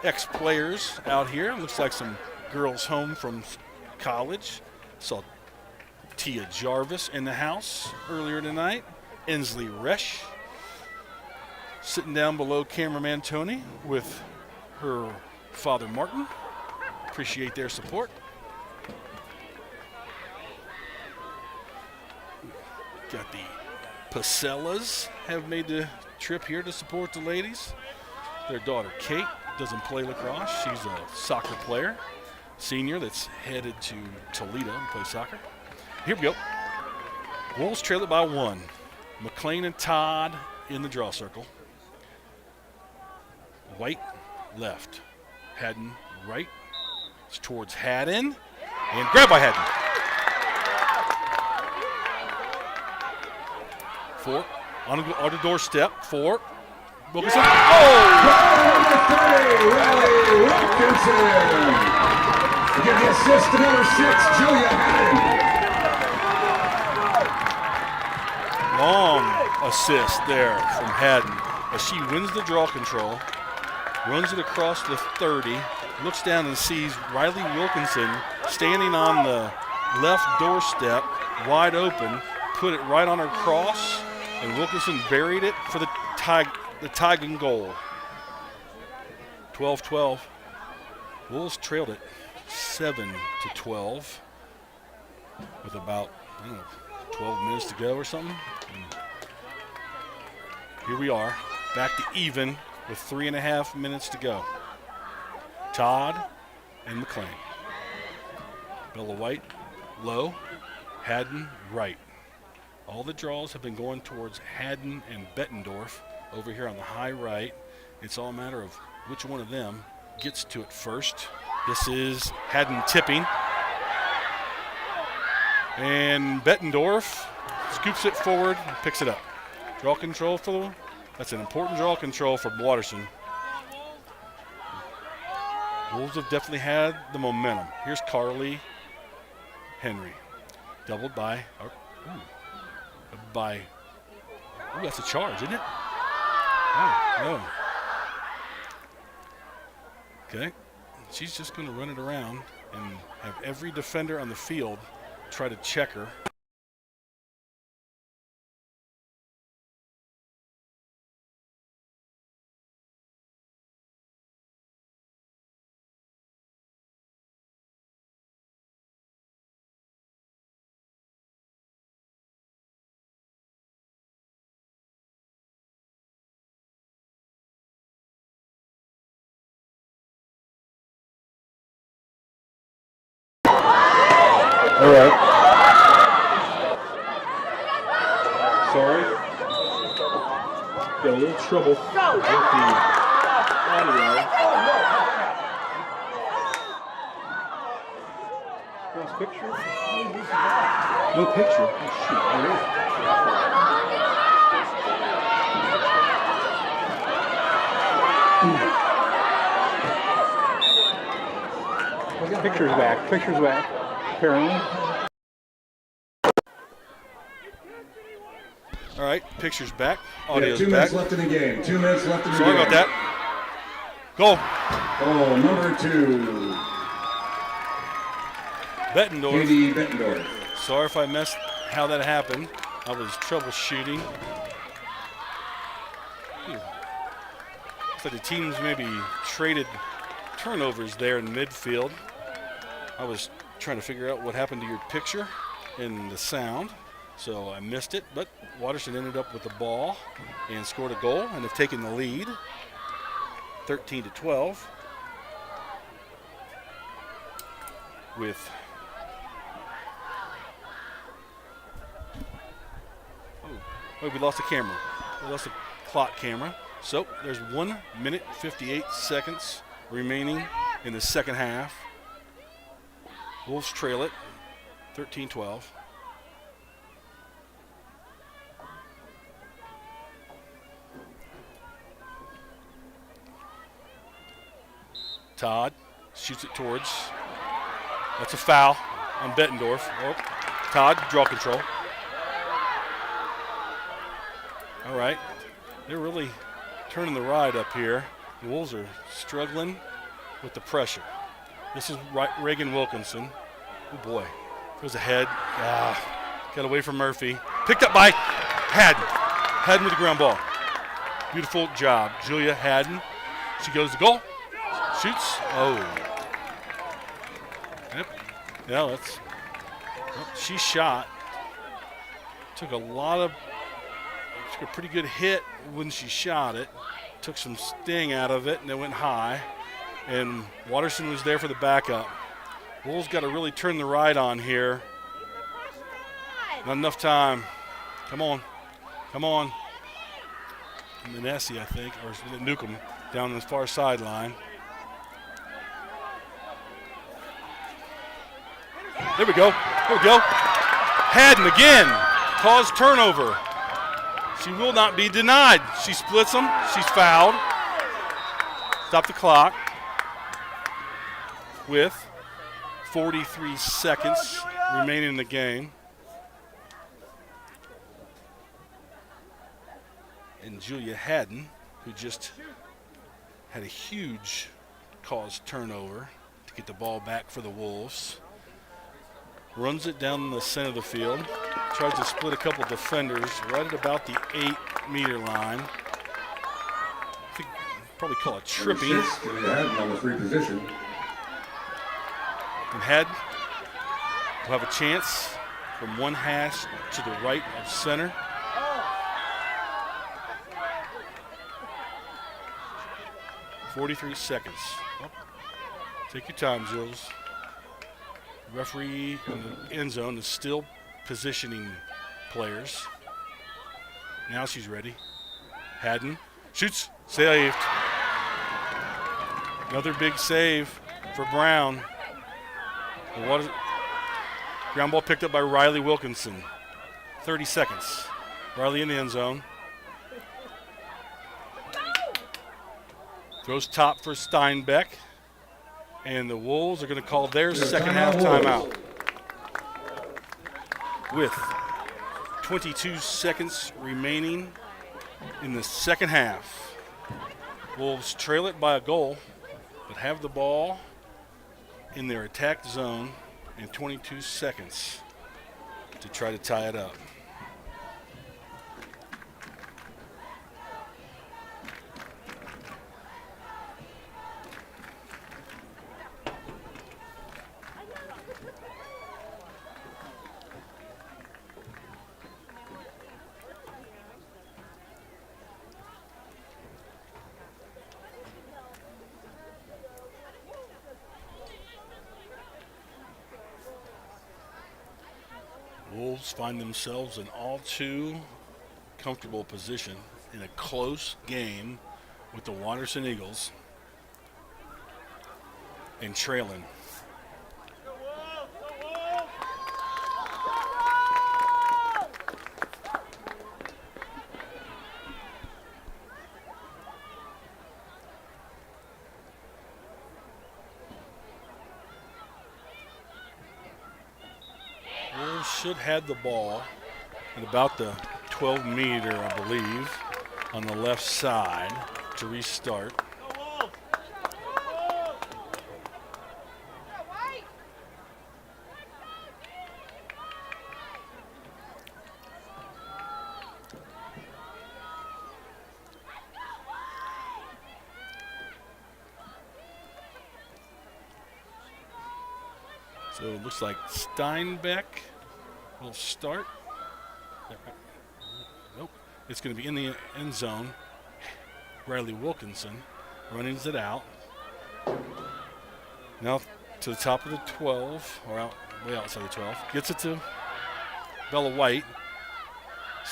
ex-players out here. Looks like some girls home from college. Saw Tia Jarvis in the house earlier tonight. Ensley Resch sitting down below cameraman Tony with her father Martin. Appreciate their support. Got the Pacellas have made the trip here to support the ladies. Their daughter Kate doesn't play lacrosse. She's a soccer player, senior that's headed to Toledo and play soccer. Here we go. Wolves trail it by 1. McLean and Todd in the draw circle. White left. Haddon right. It's towards Haddon. And grab by Haddon. 4 on the doorstep. 4. Wilkinson. Riley Wilkinson. Give the assist to number 6, Julia Haddon. Long assist there from Haddon as she wins the draw control, runs it across the 30, looks down and sees Riley Wilkinson standing on the left doorstep, wide open, put it right on her cross, and Wilkinson buried it for the Tigern goal. 12-12. Wolves trailed it 7-12 with about 12 minutes to go or something. And here we are, back to even with 3.5 minutes to go. Todd and McLean. Bella White low, Haddon right. All the draws have been going towards Haddon and Bettendorf over here on the high right. It's all a matter of which one of them gets to it first. This is Haddon tipping. And Bettendorf scoops it forward and picks it up. Draw control for them. That's an important draw control for Waterson. Wolves have definitely had the momentum. Here's Carly Henry. Doubled by, that's a charge, isn't it? Oh, no. Okay. She's just going to run it around and have every defender on the field try to check her. All right. Sorry. Got a little trouble with the audio. Last picture? No picture. Oh, shoot. Picture's back. Picture's back. Apparently. All right, picture's back. Yeah, Audio's 2 back. minutes left in the game. 2 minutes left in the Sorry game. about that. Goal. Oh, number 2. Bettendorf. Katie Bettendorf. Sorry if I missed how that happened. I was troubleshooting. Looks like the teams maybe traded turnovers there in midfield. I was trying to figure out what happened to your picture and the sound, so I missed it. But Waterson ended up with the ball and scored a goal and have taken the lead, 13-12, with we lost the camera. We lost the clock camera. So there's 1 minute 58 seconds remaining in the second half. Wolves trail it 13-12. Todd shoots it towards. That's a foul on Bettendorf. Oh, Todd, draw control. All right. They're really turning the ride up here. The Wolves are struggling with the pressure. This is Reagan Wilkinson. Oh, boy. Goes ahead. Got away from Murphy. Picked up by Haddon. Haddon with the ground ball. Beautiful job. Julia Haddon. She goes to goal. Shoots. Oh. Yep. Yeah, that's. Well, she shot. Took a pretty good hit when she shot it. Took some sting out of it, and it went high. And Waterson was there for the backup. Wolves got to really turn the ride on here. Not enough time. Come on. Come on. Manesi, I think, or Newcomb down the far sideline. There we go. There we go. Haddon again. Caused turnover. She will not be denied. She splits them. She's fouled. Stop the clock with 43 seconds remaining in the game. And Julia Haddon, who just had a huge caused turnover to get the ball back for the Wolves, runs it down the center of the field, tries to split a couple defenders right at about the 8-meter line. I think probably call it tripping. Julia Haddon on the free position. And Haddon will have a chance from one hash to the right of center. .43 seconds. Oh, take your time, Jules. Referee in the end zone is still positioning players. Now she's ready. Haddon shoots, saved. Another big save for Brown. Ground ball picked up by Riley Wilkinson. 30 seconds. Riley in the end zone. Throws top for Steinbeck. And the Wolves are going to call their second half timeout. With 22 seconds remaining in the second half. Wolves trail it by a goal, but have the ball in their attack zone in 22 seconds to try to tie it up. Wolves find themselves in all too comfortable position in a close game with the Watterson Eagles and trailing. Should have the ball at about the 12-meter, I believe, on the left side to restart. So it looks like Steinbeck will start. Nope. It's going to be in the end zone. Riley Wilkinson runnings it out. Now to the top of the 12, or way outside the 12. Gets it to Bella White.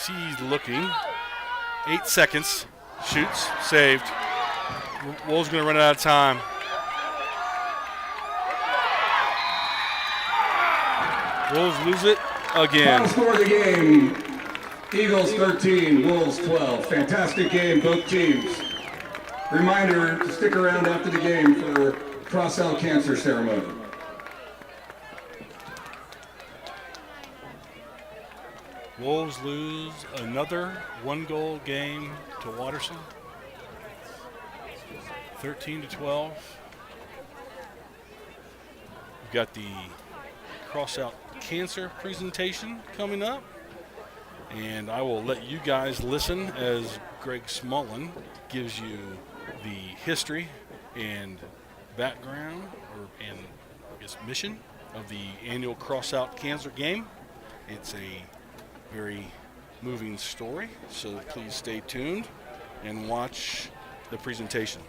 She's looking. 8 seconds. Shoots. Saved. Wolves going to run out of time. Wolves lose it again. Final score of the game, Eagles 13, Wolves 12. Fantastic game, both teams. Reminder to stick around after the game for Crosse-Out cancer ceremony. Wolves lose another one-goal game to Watterson. 13-12. We've got the Crosse-Out cancer presentation coming up, and I will let you guys listen as Greg Smullen gives you the history and background and I guess mission of the annual Crosse-Out cancer game. It's a very moving story, so please stay tuned and watch the presentation.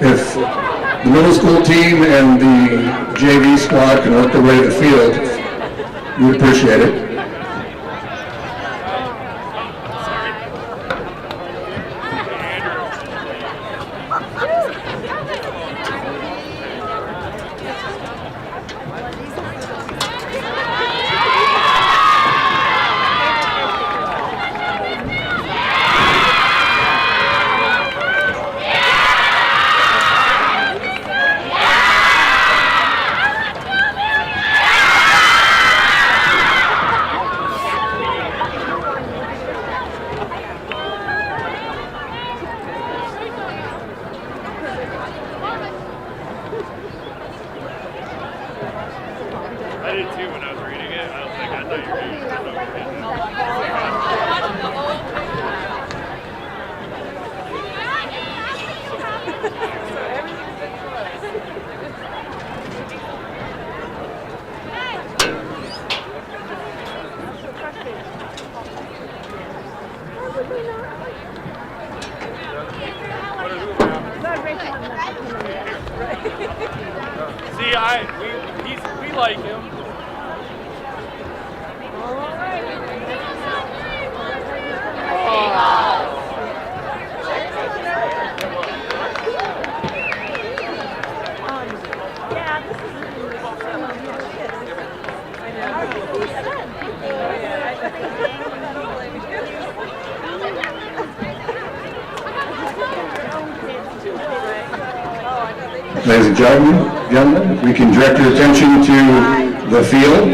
If the middle school team and the JV squad can work their way to the field, we'd appreciate it. I did too when I was reading it. I was like, I thought you were reading it. We like him. Yeah, this is Ladies and gentlemen, if we can direct your attention to the field.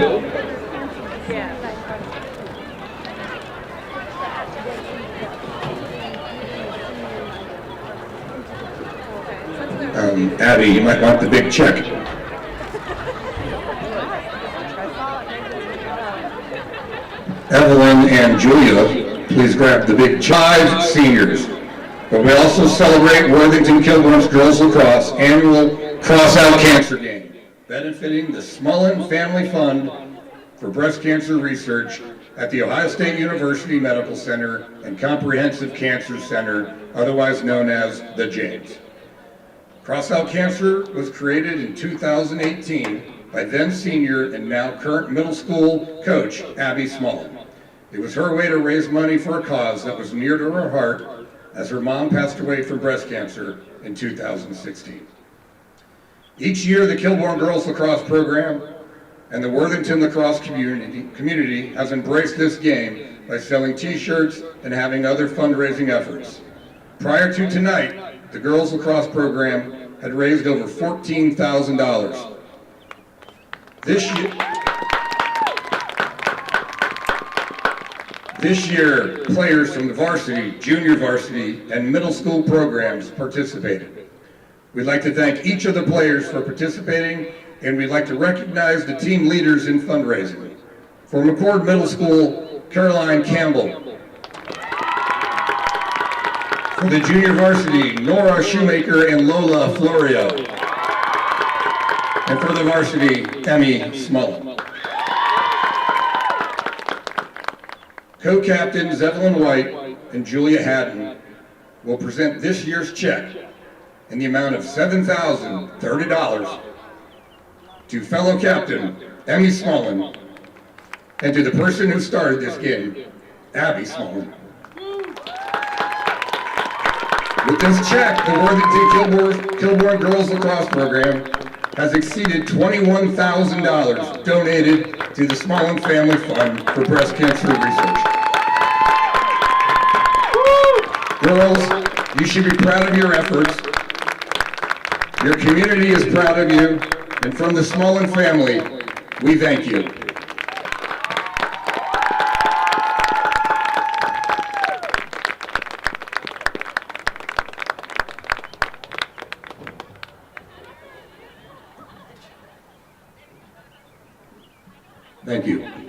Abby, you might want the big check. Evelyn and Julia, please grab the big 5 seniors. But we also celebrate Worthington Kilbourne's Girls Lacrosse annual Crosse-Out Cancer Game, benefiting the Smullen Family Fund for Breast Cancer Research at the Ohio State University Medical Center and Comprehensive Cancer Center, otherwise known as the James. Crosse-Out Cancer was created in 2018 by then senior and now current middle school coach Abby Smullen. It was her way to raise money for a cause that was near to her heart as her mom passed away from breast cancer in 2016. Each year, the Kilbourne Girls Lacrosse program and the Worthington lacrosse community has embraced this game by selling t-shirts and having other fundraising efforts. Prior to tonight, the girls lacrosse program had raised over $14,000. This year, players from the varsity, junior varsity, and middle school programs participated. We'd like to thank each of the players for participating, and we'd like to recognize the team leaders in fundraising. For McCord Middle School, Caroline Campbell. For the junior varsity, Nora Shoemaker and Lola Florio. And for the varsity, Emmy Smullen. Co-captains Evelyn White and Julia Haddon will present this year's check in the amount of $7,030 to fellow captain Emmy Smullen and to the person who started this game, Abby Smullen. With this check, the Worthington Kilbourne Girls Lacrosse Program has exceeded $21,000 donated to the Smullen Family Fund for Breast Cancer Research. Girls, you should be proud of your efforts. Your community is proud of you, and from the Smullen family, we thank you. Thank you.